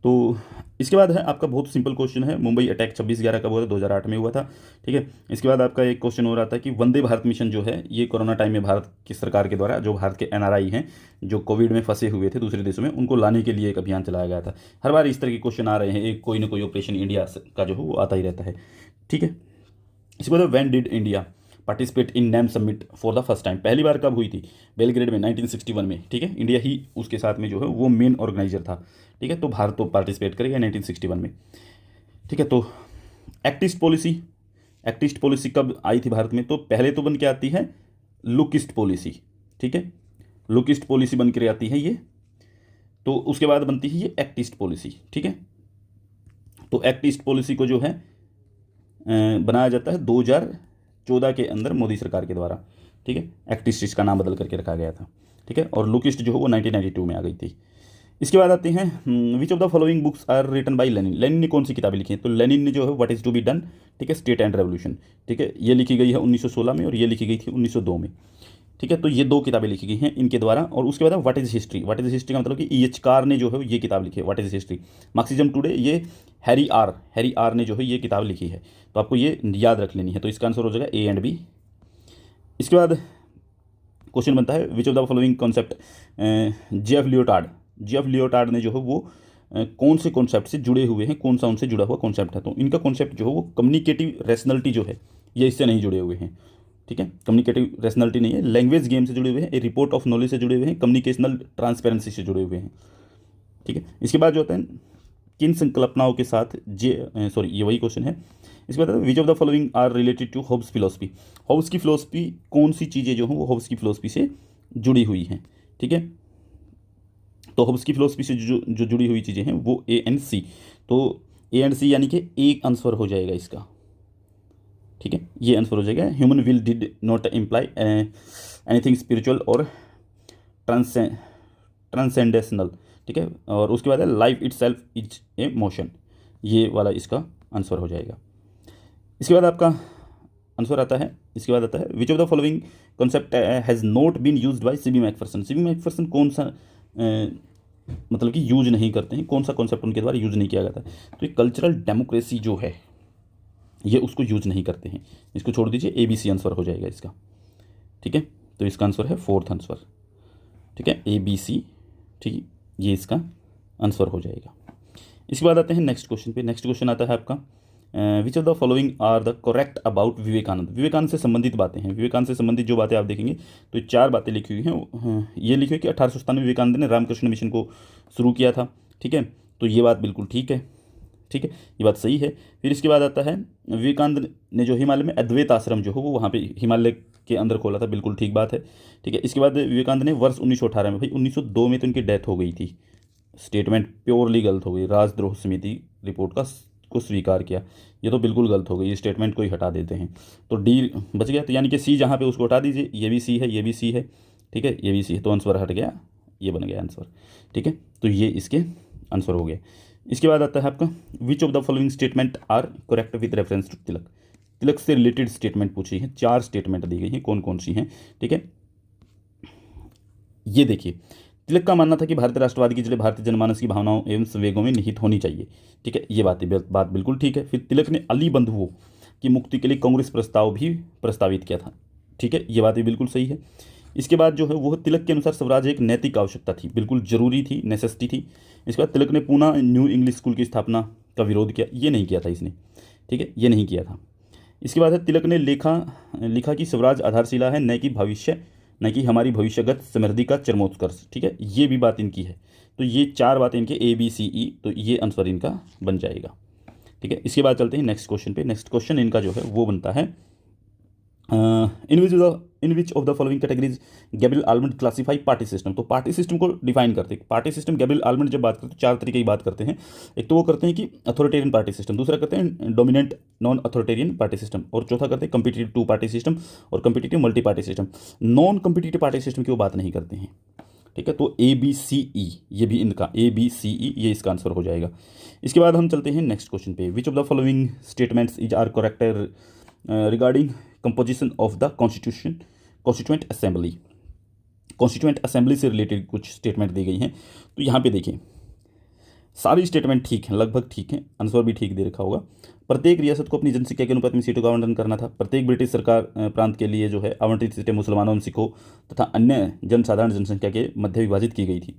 तो इसके बाद है आपका बहुत सिंपल क्वेश्चन है, मुंबई अटैक 26/11 कब हुआ था, 2008 में हुआ था, ठीक है। इसके बाद आपका एक क्वेश्चन हो रहा था कि वंदे भारत मिशन जो है ये कोरोना टाइम में भारत की सरकार के द्वारा जो भारत के एनआरआई हैं जो कोविड में फंसे हुए थे दूसरे देशों में, उनको लाने के लिए एक अभियान चलाया गया था। हर बार इस तरह के क्वेश्चन आ रहे हैं, एक कोई ना कोई ऑपरेशन इंडिया का जो है वो आता ही रहता है, ठीक है। इसके बाद when did India participate in NAM summit for the first time, पहली बार कब हुई थी, बेलग्रेड में 1961 में, ठीक है। इंडिया ही उसके साथ में जो है वो मेन ऑर्गेनाइजर था, ठीक है। तो भारत तो पार्टिसिपेट करेगा 1961 में, ठीक है। तो एक्टिस्ट पॉलिसी कब आई थी भारत में, तो पहले तो बन के आती है लुकिस्ट पॉलिसी, ठीक है। लुकिस्ट पॉलिसी बन के आती है ये, तो उसके बाद बनती है ये एक्टिस्ट पॉलिसी, ठीक है। तो एक्टिस्ट पॉलिसी को जो है बनाया जाता है 2014 के अंदर मोदी सरकार के द्वारा, ठीक है। एक्टिस्ट इसका नाम बदल करके रखा गया था, ठीक है। और लुकिस्ट जो है वो 1992 में आ गई थी। इसके बाद आते हैं which of the following books are written by Lenin. Lenin ने कौन सी किताबें लिखी हैं, तो लेनिन ने जो है what is to be done, ठीक है, स्टेट एंड रेवोल्यूशन, ठीक है, ये लिखी गई है 1916 में, और ये लिखी गई थी 1902 में, ठीक है। तो ये दो किताबें लिखी गई हैं इनके द्वारा। और उसके बाद what is history, what is history का मतलब कि EH कार ने जो है ये किताब लिखी है what is history. Marxism today ये हैरी आर ने जो है ये किताब लिखी है, तो आपको ये याद रख लेनी है। तो इसका आंसर हो जाएगा A एंड B। इसके बाद क्वेश्चन बनता है which of the following concept J.F. Leotard ने जो है वो कौन से कॉन्सेप्ट से जुड़े हुए हैं, कौन सा उनसे जुड़ा हुआ कॉन्सेप्ट है। तो इनका कॉन्सेप्ट जो है वो कम्युनिकेटिव रेशनलिटी जो है ये इससे नहीं जुड़े हुए हैं, ठीक है। कम्युनिकेटिव रेशनलिटी नहीं है, लैंग्वेज गेम से जुड़े हुए हैं, ए रिपोर्ट ऑफ नॉलेज से जुड़े हुए हैं, कम्युनिकेशनल ट्रांसपेरेंसी से जुड़े हुए हैं, ठीक है। इसके बाद जो होता है किन संकल्पनाओं के साथ ये वही क्वेश्चन है। इसके बाद which of the following are related to Hobbes philosophy. Hobbes की फिलोसफी कौन सी चीज़ें जो हैं वो हॉब्स की फिलोसफी से जुड़ी हुई हैं, ठीक है। तो हॉब्स की फिलोसफी से जो जुड़ी हुई चीज़ें हैं वो A एंड C। तो A एंड C यानी कि एक आंसर हो जाएगा इसका, ठीक है, ये आंसर हो जाएगा। Human will did not imply anything spiritual और ट्रांसेंडेशनल, ठीक है। और उसके बाद है life itself is a motion, ये वाला इसका आंसर हो जाएगा। इसके बाद आपका आंसर आता है, इसके बाद आता है which of the following concept has not been used by C.B. Macpherson. C.B. Macpherson कौन सा मतलब कि यूज नहीं करते हैं, कौन सा कॉन्सेप्ट उनके द्वारा यूज नहीं किया जाता है। तो ये कल्चरल डेमोक्रेसी जो है, ये उसको यूज़ नहीं करते हैं। इसको छोड़ दीजिए, ABC आंसर हो जाएगा इसका। ठीक है, तो इसका आंसर है 4th आंसर। ठीक है, ABC। ठीक है, ये इसका आंसर हो जाएगा। इसके बाद आते हैं नेक्स्ट क्वेश्चन पे। नेक्स्ट क्वेश्चन आता है आपका, which of the following are the correct about Vivekananda. Vivekananda से संबंधित बातें हैं। विवेकानंद से संबंधित जो बातें आप देखेंगे तो 4 बातें लिखी हुई हैं। ये लिखी हुई कि 1897 विवेकानंद ने रामकृष्ण मिशन को शुरू किया था। ठीक है, तो ये बात बिल्कुल ठीक है। ठीक है, ये बात सही है। फिर इसके बाद आता है, विवेकानंद ने जो हिमालय में अद्वैत आश्रम जो हो वो वहाँ पे हिमालय के अंदर खोला था, बिल्कुल ठीक बात है। ठीक है, इसके बाद विवेकानंद ने वर्ष 1918 में, भाई 1902 में तो उनकी डेथ हो गई थी, स्टेटमेंट प्योरली गलत हो गई। राजद्रोह समिति रिपोर्ट को स्वीकार किया, ये तो बिल्कुल गलत हो गई, ये स्टेटमेंट को ही हटा देते हैं। तो डी बच गया, तो यानी कि सी जहाँ पे उसको हटा दीजिए, ये भी सी है, ये भी सी है। ठीक है, ये भी सी है, तो आंसर हट गया, ये बन गया आंसर। ठीक है, तो ये इसके आंसर हो गया। इसके बाद आता है आपका, which of the following statement are correct with reference to Tilak. Tilak से रिलेटेड स्टेटमेंट पूछी है, 4 स्टेटमेंट दी गई हैं, कौन कौन सी हैं। ठीक है, ये देखिए, तिलक का मानना था कि भारतीय राष्ट्रवाद की जड़ें भारतीय जनमानस की भावनाओं एवं संवेगों में निहित होनी चाहिए। ठीक है, ये बात बिल्कुल ठीक है। फिर तिलक ने अली बंधुओं की मुक्ति के लिए कांग्रेस प्रस्ताव भी प्रस्तावित किया था। ठीक है, ये बात भी बिल्कुल सही है। इसके बाद जो है वो तिलक के अनुसार स्वराज एक नैतिक आवश्यकता थी, बिल्कुल जरूरी थी, नेसेसिटी थी। इसके बाद तिलक ने पूना न्यू इंग्लिश स्कूल की स्थापना का विरोध किया, ये नहीं किया था इसने। ठीक है, ये नहीं किया था। इसके बाद है, तिलक ने लिखा कि स्वराज आधारशिला है, न कि हमारी भविष्यगत समृद्धि का चरमोत्कर्ष। ठीक है, ये भी बात इनकी है। तो ये 4 बातें इनके ABCE, तो ये आंसर इनका बन जाएगा। ठीक है, इसके बाद चलते हैं नेक्स्ट क्वेश्चन पे। नेक्स्ट क्वेश्चन इनका जो है वो बनता है, in which of the following categories Gabriel Almond classify party system. तो पार्टी सिस्टम को डिफाइन करते हैं। पार्टी सिस्टम गैब्रियल आलमंड जब बात करते हैं 4 तरीके की बात करते हैं। एक तो वो करते हैं कि अथॉरिटेरियन पार्टी सिस्टम, दूसरा करते हैं dominant non authoritarian party system, और चौथा करते हैं कम्पिटिटिव 2 पार्टी सिस्टम और competitive multi party system. Non competitive party system की वो बात नहीं करते हैं। ठीक है, तो ABCE, ये भी इनका ABCE, ये इसका आंसर हो जाएगा। इसके बाद हम चलते हैं नेक्स्ट क्वेश्चन पे। Which of the following statements is are correct regarding composition of the constituent assembly. Constituent assembly से रिलेटेड कुछ स्टेटमेंट दी गई हैं। तो यहाँ पे देखिए, सारी स्टेटमेंट ठीक हैं, लगभग ठीक हैं, आंसर भी ठीक दे रखा होगा। प्रत्येक रियासत को अपनी जनसंख्या के अनुपात में सीटों का आवंटन करना था। प्रत्येक ब्रिटिश सरकार प्रांत के लिए जो है आवंटित सीटें मुसलमानों और सिखों तथा अन्य जनसाधारण जनसंख्या के मध्य विभाजित की गई थी।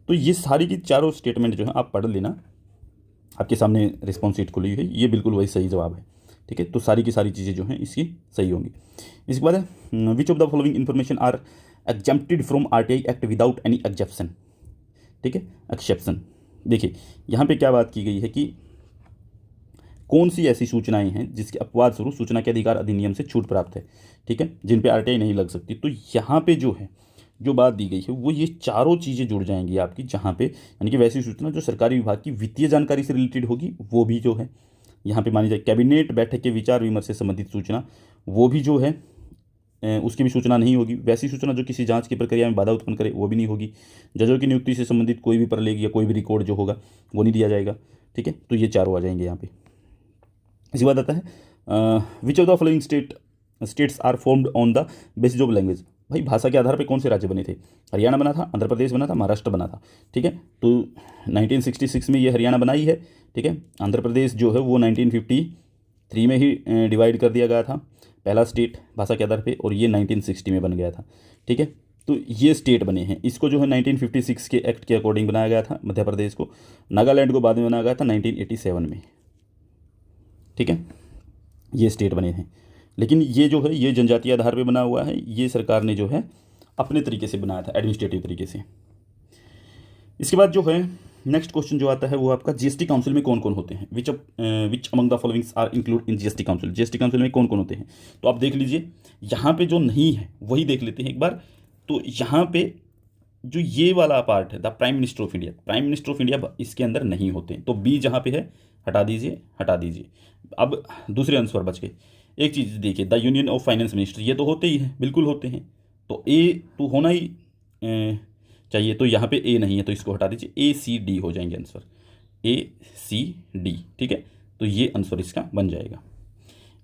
तो ये सारी की चारों स्टेटमेंट जो है आप पढ़ लेना, आपके सामने रिस्पॉन्स शीट खुली हुई है, ये बिल्कुल वही सही जवाब है। ठीक है, तो सारी की सारी चीज़ें जो हैं इसकी सही होंगी। इसके बाद है, which of the following information are exempted from RTI act without any exception. ठीक है, एक्सेप्शन। देखिए यहाँ पे क्या बात की गई है कि कौन सी ऐसी सूचनाएं हैं जिसके अपवाद स्वरूप सूचना के अधिकार अधिनियम से छूट प्राप्त है। ठीक है, जिन पे RTI नहीं लग सकती। तो यहाँ पे जो है जो बात दी गई है वो ये चारों चीज़ें जुड़ जाएंगी आपकी, जहाँ पे यानी कि वैसी सूचना जो सरकारी विभाग की वित्तीय जानकारी से रिलेटेड होगी वो भी जो है यहाँ पे मानी जाए। कैबिनेट बैठक के विचार विमर्श से संबंधित सूचना वो भी जो है उसकी भी सूचना नहीं होगी। वैसी सूचना जो किसी जांच की प्रक्रिया में बाधा उत्पन्न करे वो भी नहीं होगी। जजों की नियुक्ति से संबंधित कोई भी प्रलेख या कोई भी रिकॉर्ड जो होगा वो नहीं दिया जाएगा। ठीक है, तो ये चारों आ जाएंगे यहाँ पे। इसके बाद आता है, which of the following states are formed on the basis of language. भाई भाषा के आधार पर कौन से राज्य बने थे? हरियाणा बना था, आंध्र प्रदेश बना था, महाराष्ट्र बना था। ठीक है, तो 1966 में ये हरियाणा बनाई है। ठीक है, आंध्र प्रदेश जो है वो 1953 में ही डिवाइड कर दिया गया था, पहला स्टेट भाषा के आधार पे, और ये 1960 में बन गया था। ठीक है, तो ये स्टेट बने हैं। इसको जो है 1956 के एक्ट के अकॉर्डिंग बनाया गया था मध्य प्रदेश को। नागालैंड को बाद में बनाया गया था 1987 में। ठीक है, ये स्टेट बने हैं, लेकिन ये जो है ये जनजातीय आधार पे बना हुआ है। ये सरकार ने जो है अपने तरीके से बनाया था, एडमिनिस्ट्रेटिव तरीके से। इसके बाद जो है नेक्स्ट क्वेश्चन जो आता है वो आपका GST काउंसिल में कौन कौन होते हैं। Which among the followings are include in GST council. GST council में कौन कौन होते हैं तो आप देख लीजिए। यहाँ पे जो नहीं है वही देख लेते हैं एक बार। तो यहाँ पे जो ये वाला पार्ट है, the prime minister of India, prime minister of India इसके अंदर नहीं होते हैं। तो B जहाँ पे है हटा दीजिए। अब दूसरे आंसर बच गए। एक चीज़ देखिए, the union of finance minister, ये तो होते ही हैं, बिल्कुल होते हैं। तो A तो होना ही चाहिए। तो यहाँ पे A नहीं है तो इसको हटा दीजिए, ACD हो जाएंगे आंसर, ACD। ठीक है, तो ये आंसर इसका बन जाएगा।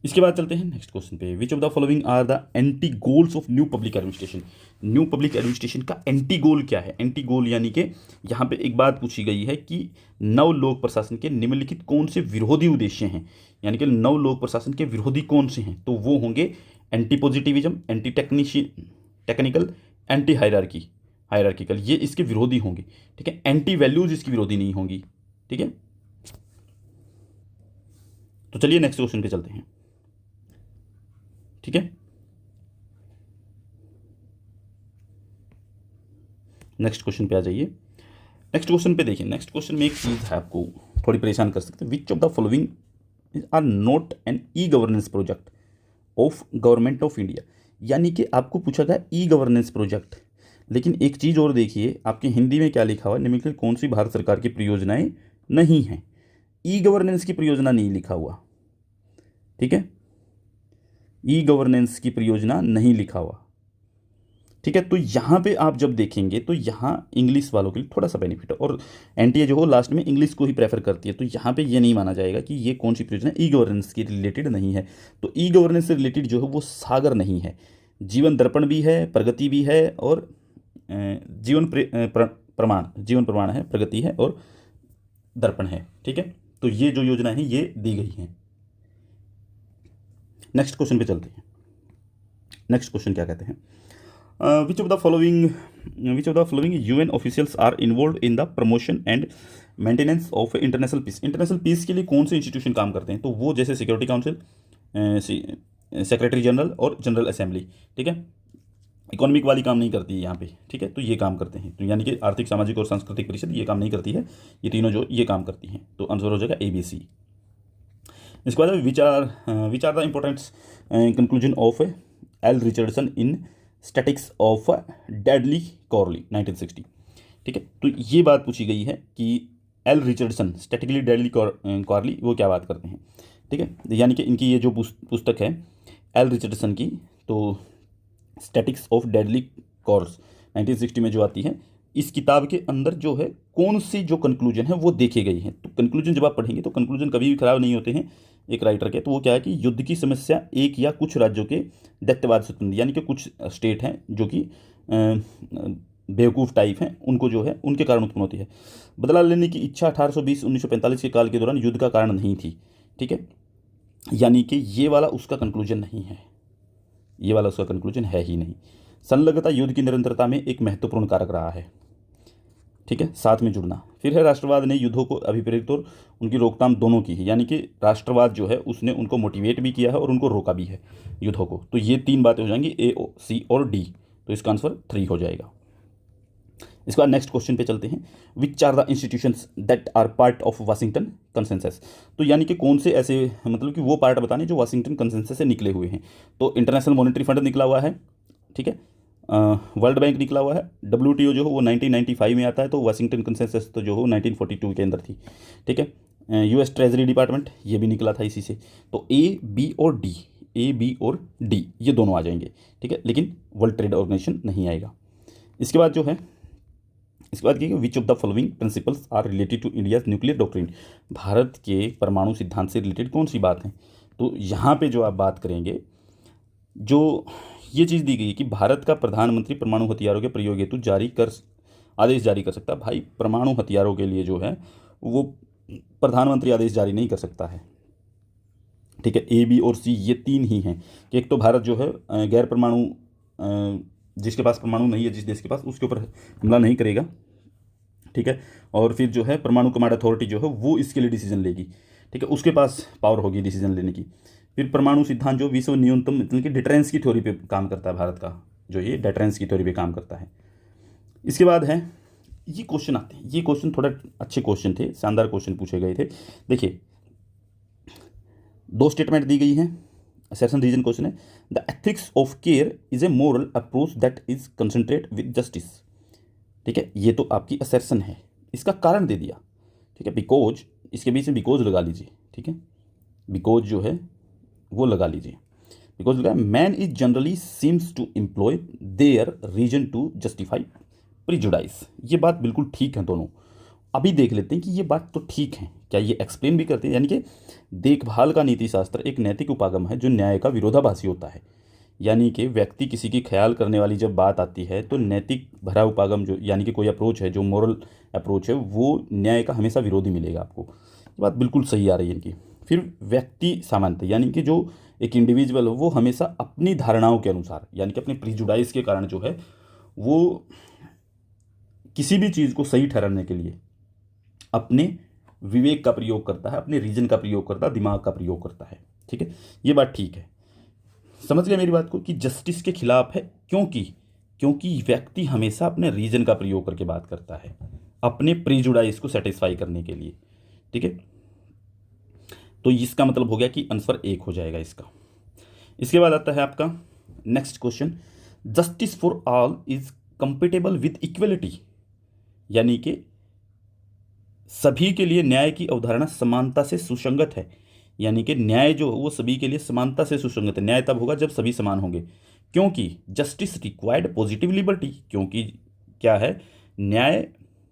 इसके बाद चलते हैं नेक्स्ट क्वेश्चन पे। Which of the following are the anti goals of new public administration. New public administration का एंटी गोल क्या है? एंटी गोल यानी कि यहाँ पे एक बात पूछी गई है कि नव लोक प्रशासन के निम्नलिखित कौन से विरोधी उद्देश्य हैं, यानी कि नव लोक प्रशासन के विरोधी कौन से हैं, तो वो होंगे anti positivism, anti technical, anti hierarchical, ये इसके विरोधी होंगे। ठीक है, एंटी वैल्यूज इसकी विरोधी नहीं होंगी। ठीक है, तो चलिए नेक्स्ट क्वेश्चन पे चलते हैं। ठीक है, नेक्स्ट क्वेश्चन पे आ जाइए। नेक्स्ट क्वेश्चन पे देखिए, नेक्स्ट क्वेश्चन में एक चीज़ है आपको थोड़ी परेशान कर सकते हैं। Which of the following are not an e governance project of government of India. यानी कि आपको पूछा गया ई गवर्नेंस प्रोजेक्ट, लेकिन एक चीज़ और देखिए, आपके हिंदी में क्या लिखा हुआ है, निम्नलिखित कौन सी भारत सरकार की परियोजनाएं नहीं हैं। ई गवर्नेंस की परियोजना नहीं लिखा हुआ। ठीक है, ई गवर्नेंस की परियोजना नहीं लिखा हुआ। ठीक है, तो यहाँ पे आप जब देखेंगे तो यहाँ इंग्लिश वालों के लिए थोड़ा सा बेनिफिट है, और एनटीए जो हो लास्ट में इंग्लिश को ही प्रेफर करती है, तो यहाँ पे ये नहीं माना जाएगा कि ये कौन सी परियोजना ई गवर्नेंस के रिलेटेड नहीं है। तो ई गवर्नेंस से रिलेटेड जो है वो सागर नहीं है, जीवन दर्पण भी है, प्रगति भी है, और जीवन प्रमाण है, प्रगति है और दर्पण है। ठीक है, तो ये जो योजना है ये दी गई है। नेक्स्ट क्वेश्चन पे चलते हैं। नेक्स्ट क्वेश्चन क्या कहते हैं, which of the following UN officials are involve in the promotion and maintenance of international peace. International peace के लिए कौन से इंस्टीट्यूशन काम करते हैं, तो वो जैसे सिक्योरिटी काउंसिल, सेक्रेटरी जनरल और जनरल असेंबली। ठीक है, इकोनॉमिक वाली काम नहीं करती है यहाँ पे। ठीक है, तो ये काम करते हैं, तो यानी कि आर्थिक, सामाजिक और सांस्कृतिक परिषद ये काम नहीं करती है, ये तीनों जो ये काम करती हैं। तो आंसर हो जाएगा ABC। इसके बाद which are the importants conclusion of L Richardson in statics of deadly quarrels 1960। ठीक है, तो ये बात पूछी गई है कि एल रिचर्डसन स्टैटिकली डेडली कॉर्ली वो क्या बात करते हैं। ठीक है, यानी कि इनकी ये जो पुस्तक है एल रिचर्डसन की, तो स्टैटिक्स ऑफ डेडली कॉर्स 1960 में जो आती है, इस किताब के अंदर जो है कौन सी जो कंक्लूजन है वो देखे गई हैं। तो कंक्लूजन जब आप पढ़ेंगे तो कंक्लूजन कभी भी खराब नहीं होते हैं एक राइटर के। तो वो क्या है कि युद्ध की समस्या एक या कुछ राज्यों के दैत्यवाद से उत्पन्न, यानी कि कुछ स्टेट हैं जो कि बेवकूफ़ टाइप हैं, उनको जो है उनके कारण उत्पन्न होती है। बदला लेने की इच्छा 1820-1945 के काल के दौरान युद्ध का कारण नहीं थी। ठीक है, यानी कि ये वाला उसका कंक्लूजन नहीं है, ये वाला उसका कंक्लूजन है ही नहीं। संलग्नता युद्ध की निरंतरता में एक महत्वपूर्ण कारक रहा है। ठीक है, साथ में जुड़ना। फिर है राष्ट्रवाद ने युद्धों को अभिप्रेरित और उनकी रोकथाम दोनों की है, यानी कि राष्ट्रवाद जो है उसने उनको मोटिवेट भी किया है और उनको रोका भी है युद्धों को। तो ये तीन बातें हो जाएंगी A, C और D, तो इसका आंसर 3 हो जाएगा। इसके बाद नेक्स्ट क्वेश्चन पे चलते हैं। Which are the institutions that are part of Washington consensus. तो यानी कि कौन से ऐसे, मतलब कि वो पार्ट बताने जो वाशिंगटन कंसेंसस से निकले हुए हैं। तो इंटरनेशनल मॉनेटरी फंड निकला हुआ है, ठीक है, वर्ल्ड बैंक निकला हुआ है, WTO जो है वो 1995 में आता है, तो वाशिंगटन कंसेंसस तो जो हो 1942 के अंदर थी। ठीक है, US ट्रेजरी डिपार्टमेंट ये भी निकला था इसी से। तो A, B और D, A, B और D ये दोनों आ जाएंगे। ठीक है, लेकिन वर्ल्ड ट्रेड ऑर्गेनाइजेशन नहीं आएगा। इसके बाद जो है, इसके बाद क्या, which of the following principles are related to India's nuclear doctrine. Bharat के परमाणु सिद्धांत से रिलेटेड कौन सी बात है। तो यहाँ पे जो आप बात करेंगे, जो ये चीज़ दी गई है कि भारत का प्रधानमंत्री परमाणु हथियारों के प्रयोग हेतु आदेश जारी कर सकता है। भाई परमाणु हथियारों के लिए जो है वो प्रधानमंत्री आदेश जारी नहीं कर सकता है। ठीक है, A, B और C ये तीन ही हैं कि एक तो भारत जो है गैर परमाणु, जिसके पास परमाणु नहीं है, जिस देश के पास, उसके ऊपर हमला नहीं करेगा। ठीक है, और फिर जो है परमाणु कमांड अथॉरिटी जो है वो इसके लिए डिसीजन लेगी। ठीक है, उसके पास पावर होगी डिसीजन लेने की। फिर परमाणु सिद्धांत जो विश्व न्यूनतम, मतलब कि डिटरेंस की थ्योरी पे काम करता है, भारत का जो ये डिटरेंस की थ्योरी पे काम करता है। इसके बाद है ये क्वेश्चन आते हैं, ये क्वेश्चन थोड़ा अच्छे क्वेश्चन थे, शानदार क्वेश्चन पूछे गए थे। देखिए 2 स्टेटमेंट दी गई हैं, असर्शन रीजन क्वेश्चन है। The ethics of care is a moral approach that is concentrate with justice. ठीक है, ये तो आपकी असर्शन है, इसका कारण दे दिया। ठीक है, बिकॉज, इसके बीच में बिकॉज लगा लीजिए। ठीक है, बिकॉज जो है वो लगा लीजिए। बिकॉज लगा, man is generally seems to employ their reason to justify prejudice. ये बात बिल्कुल ठीक है दोनों। अभी देख लेते हैं कि ये बात तो ठीक है क्या ये एक्सप्लेन भी करती है? यानी कि देखभाल का नीति शास्त्र एक नैतिक उपागम है जो न्याय का विरोधाभासी होता है। यानी कि व्यक्ति किसी की ख्याल करने वाली जब बात आती है तो नैतिक भरा उपागम जो यानी कि कोई अप्रोच है, जो मोरल अप्रोच है, वो न्याय का हमेशा विरोधी मिलेगा आपको। ये बात बिल्कुल सही आ रही है इनकी। फिर व्यक्ति सामान्यता, यानी कि जो एक इंडिविजुअल हो वो हमेशा अपनी धारणाओं के अनुसार, यानी कि अपने प्रीजुडाइज के कारण जो है वो किसी भी चीज़ को सही ठहराने के लिए अपने विवेक का प्रयोग करता है, अपने रीजन का प्रयोग करता है, दिमाग का प्रयोग करता है। ठीक है, ये बात ठीक है। समझ गए मेरी बात को कि जस्टिस के खिलाफ है, क्योंकि व्यक्ति हमेशा अपने रीजन का प्रयोग करके बात करता है, अपने प्रीजुडाइज को सेटिस्फाई करने के लिए। ठीक है, तो इसका मतलब हो गया कि आंसर एक हो जाएगा इसका। इसके बाद आता है आपका next question, justice for all is compatible with equality. यानी कि सभी के लिए न्याय की अवधारणा समानता से सुसंगत है। यानी कि न्याय जो वो सभी के लिए समानता से सुसंगत है। न्याय तब होगा जब सभी समान होंगे, क्योंकि जस्टिस रिक्वायर्ड पॉजिटिव लिबर्टी। क्योंकि क्या है, न्याय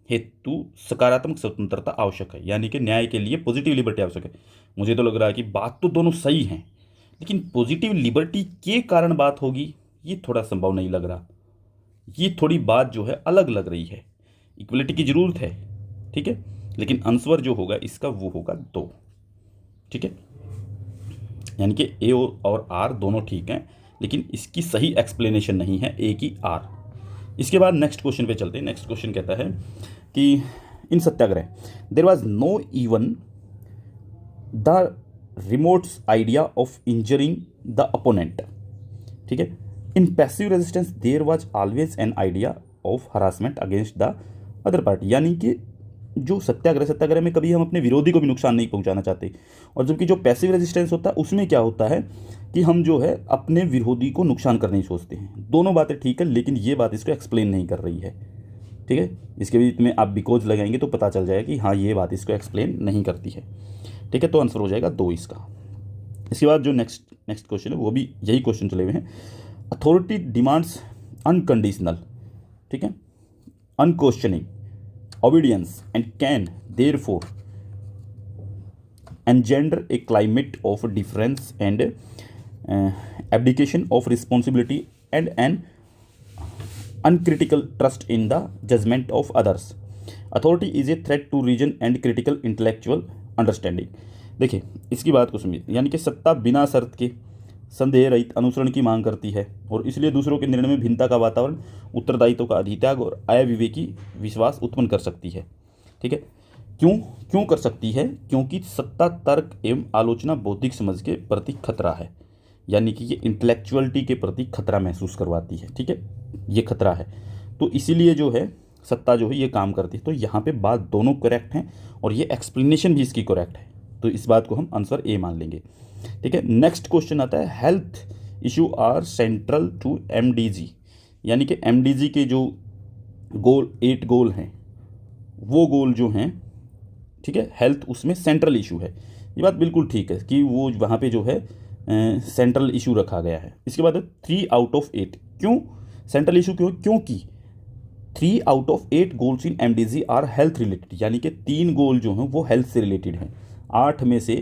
हेतु सकारात्मक स्वतंत्रता आवश्यक है। यानी कि न्याय के लिए पॉजिटिव लिबर्टी आवश्यक है। मुझे तो लग रहा है कि बात तो दोनों सही हैं, लेकिन पॉजिटिव लिबर्टी के कारण बात होगी ये थोड़ा संभव नहीं लग रहा। ये थोड़ी बात जो है अलग लग रही है। इक्वलिटी की जरूरत है, ठीक है, लेकिन आंसर जो होगा इसका वो होगा 2। ठीक है, यानी कि ए और आर दोनों ठीक हैं, लेकिन इसकी सही एक्सप्लेनेशन नहीं है ए की आर। इसके बाद नेक्स्ट क्वेश्चन पे चलते हैं। नेक्स्ट क्वेश्चन कहता है कि in satyagraha there was no even the remotest idea of injuring the opponent. ठीक है, in passive resistance there was always an idea of harassment against the other party. यानी कि जो सत्याग्रह में कभी हम अपने विरोधी को भी नुकसान नहीं पहुंचाना चाहते, और जबकि जो पैसिव रेजिस्टेंस होता है उसमें क्या होता है कि हम जो है अपने विरोधी को नुकसान करने ही सोचते हैं। दोनों बातें ठीक है, लेकिन ये बात इसको एक्सप्लेन नहीं कर रही है। ठीक है, इसके बीच में आप बिकॉज लगाएंगे तो पता चल जाएगा कि हाँ ये बात इसको एक्सप्लेन नहीं करती है। ठीक है, तो आंसर हो जाएगा 2 इसका। इसके बाद जो नेक्स्ट क्वेश्चन है वो भी यही क्वेश्चन चले हुए हैं। अथॉरिटी डिमांड्स अनकंडीशनल, ठीक है, unquestioning obedience and can therefore engender a climate of difference and abdication of responsibility and an uncritical trust in the judgment of others. Authority is a threat to reason and critical intellectual understanding. देखिए इसकी बात को समझिए, यानी कि सत्ता बिना शर्त के संदेह रहित अनुसरण की मांग करती है और इसलिए दूसरों के निर्णय में भिन्नता का वातावरण, उत्तरदायित्व का अधित्याग और अविवेकी विश्वास उत्पन्न कर सकती है। ठीक है, क्यों कर सकती है? क्योंकि सत्ता तर्क एवं आलोचना बौद्धिक समझ के प्रति खतरा है। यानी कि ये इंटेलेक्चुअलिटी के प्रति खतरा महसूस करवाती है। ठीक है, ये खतरा है, तो इसीलिए जो है सत्ता जो है ये काम करती है। तो यहाँ पे बात दोनों करेक्ट हैं और ये एक्सप्लेनेशन भी इसकी करेक्ट है, तो इस बात को हम आंसर ए मान लेंगे। ठीक है, नेक्स्ट क्वेश्चन आता है, health issue are central to MDG. यानी कि एमडीजी के जो 8 गोल हैं वो गोल जो हैं, ठीक है, हेल्थ उसमें सेंट्रल इशू है। ये बात बिल्कुल ठीक है कि वो वहाँ पे जो है सेंट्रल इशू रखा गया है। इसके बाद 3 आउट ऑफ 8, क्यों सेंट्रल इशू क्यों? क्योंकि 3 out of 8 goals in MDG are health related. यानी कि 3 गोल जो हैं वो हेल्थ से रिलेटेड हैं, 8 में से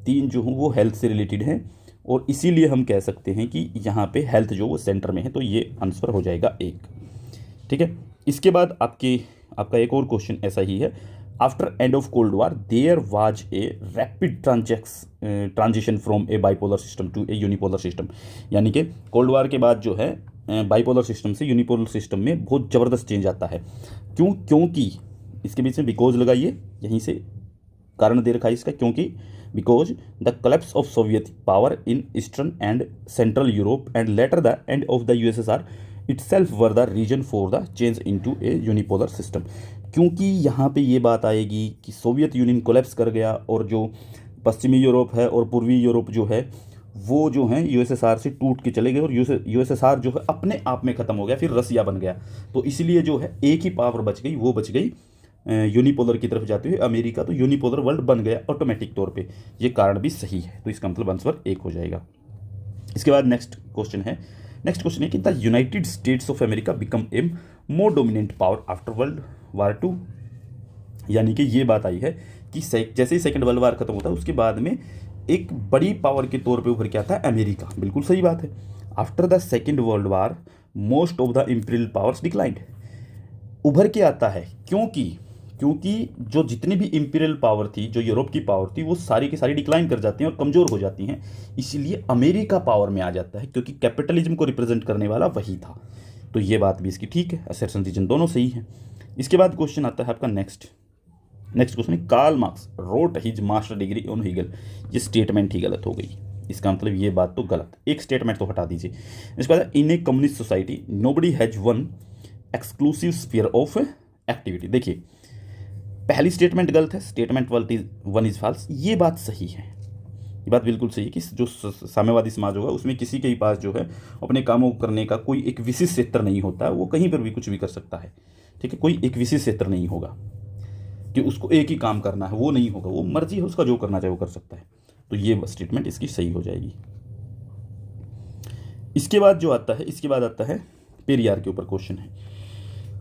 3 जो हैं वो हेल्थ से रिलेटेड हैं, और इसीलिए हम कह सकते हैं कि यहाँ पे हेल्थ जो वो सेंटर में है, तो ये आंसर हो जाएगा 1। ठीक है, इसके बाद आपका एक और क्वेश्चन ऐसा ही है, after end of cold war there was a rapid transition from a bipolar system to a unipolar system. यानी कि कोल्ड वार के बाद जो है बाइपोलर सिस्टम से यूनिपोलर सिस्टम में बहुत ज़बरदस्त चेंज आता है। क्योंकि इसके बीच में बिकॉज लगाइए, यहीं से कारण दे रखा है इसका, क्योंकि because the collapse of Soviet power in eastern and central Europe and later the end of the USSR itself were the reason for the change into a unipolar system. क्योंकि यहाँ पे ये बात आएगी कि सोवियत यूनियन कोलैप्स कर गया और जो पश्चिमी यूरोप है और पूर्वी यूरोप जो है वो जो है यूएसएसआर से टूट के चले गए, और यूएसएसआर जो है अपने आप में ख़त्म हो गया, फिर रसिया बन गया। तो इसलिए जो है एक ही पावर बच गई, वो बच गई यूनिपोलर की तरफ जाते हुए अमेरिका। तो यूनिपोलर वर्ल्ड बन गया ऑटोमेटिक तौर पे। ये कारण भी सही है, तो इसका मतलब आंसर 1 हो जाएगा। इसके बाद नेक्स्ट क्वेश्चन है कि the United states of America become a more dominant power after world war 2। यानी कि ये बात आई है कि जैसे ही सेकेंड वर्ल्ड वार खत्म होता है उसके बाद में एक बड़ी पावर के तौर पे उभर के आता है अमेरिका। बिल्कुल सही बात है। After the second world war most of the imperial powers declined, उभर के आता है क्योंकि क्योंकि जो जितनी भी इंपीरियल पावर थी, जो यूरोप की पावर थी, वो सारी की सारी डिक्लाइन कर जाती हैं और कमज़ोर हो जाती हैं। इसीलिए अमेरिका पावर में आ जाता है क्योंकि कैपिटलिज्म को रिप्रेजेंट करने वाला वही था। तो ये बात भी इसकी ठीक है, असर्शन रीजन दोनों सही है। इसके बाद क्वेश्चन आता है आपका नेक्स्ट क्वेश्चन है, Karl Marx wrote his master degree on Hegel. ये स्टेटमेंट ही गलत हो गई, इसका मतलब ये बात तो गलत, एक स्टेटमेंट तो हटा दीजिए। इसके बाद in a communist society nobody has one exclusive sphere of activity. देखिए पहली स्टेटमेंट गलत है, स्टेटमेंट वन इज फॉल्स, ये बात सही है, ये बात बिल्कुल सही है कि जो साम्यवादी समाज होगा उसमें किसी के पास जो है अपने कामों को करने का कोई एक विशेष क्षेत्र नहीं होता, वो कहीं पर भी कुछ भी कर सकता है। ठीक है, कोई एक विशेष क्षेत्र नहीं होगा कि उसको एक ही काम करना है, वो नहीं होगा, वो मर्जी है उसका, जो करना चाहे वो कर सकता है। तो ये स्टेटमेंट इसकी सही हो जाएगी। इसके बाद जो आता है, इसके बाद आता है पेरियार के ऊपर क्वेश्चन है।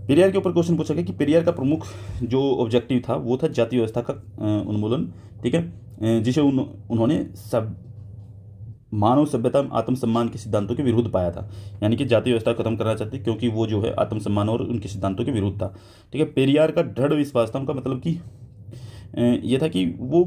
पेरियार के ऊपर क्वेश्चन पूछा गया कि पेरियार का प्रमुख जो ऑब्जेक्टिव था वो था जाति व्यवस्था का उन्मूलन। ठीक है, जिसे उन्होंने सब मानव सभ्यता आत्मसम्मान के सिद्धांतों के विरुद्ध पाया था, यानी कि जाति व्यवस्था खत्म करना चाहती क्योंकि वो जो है आत्मसम्मान और उनके सिद्धांतों के विरुद्ध था। ठीक है, पेरियार का दृढ़ विश्वास था, उनका मतलब कि ये था कि वो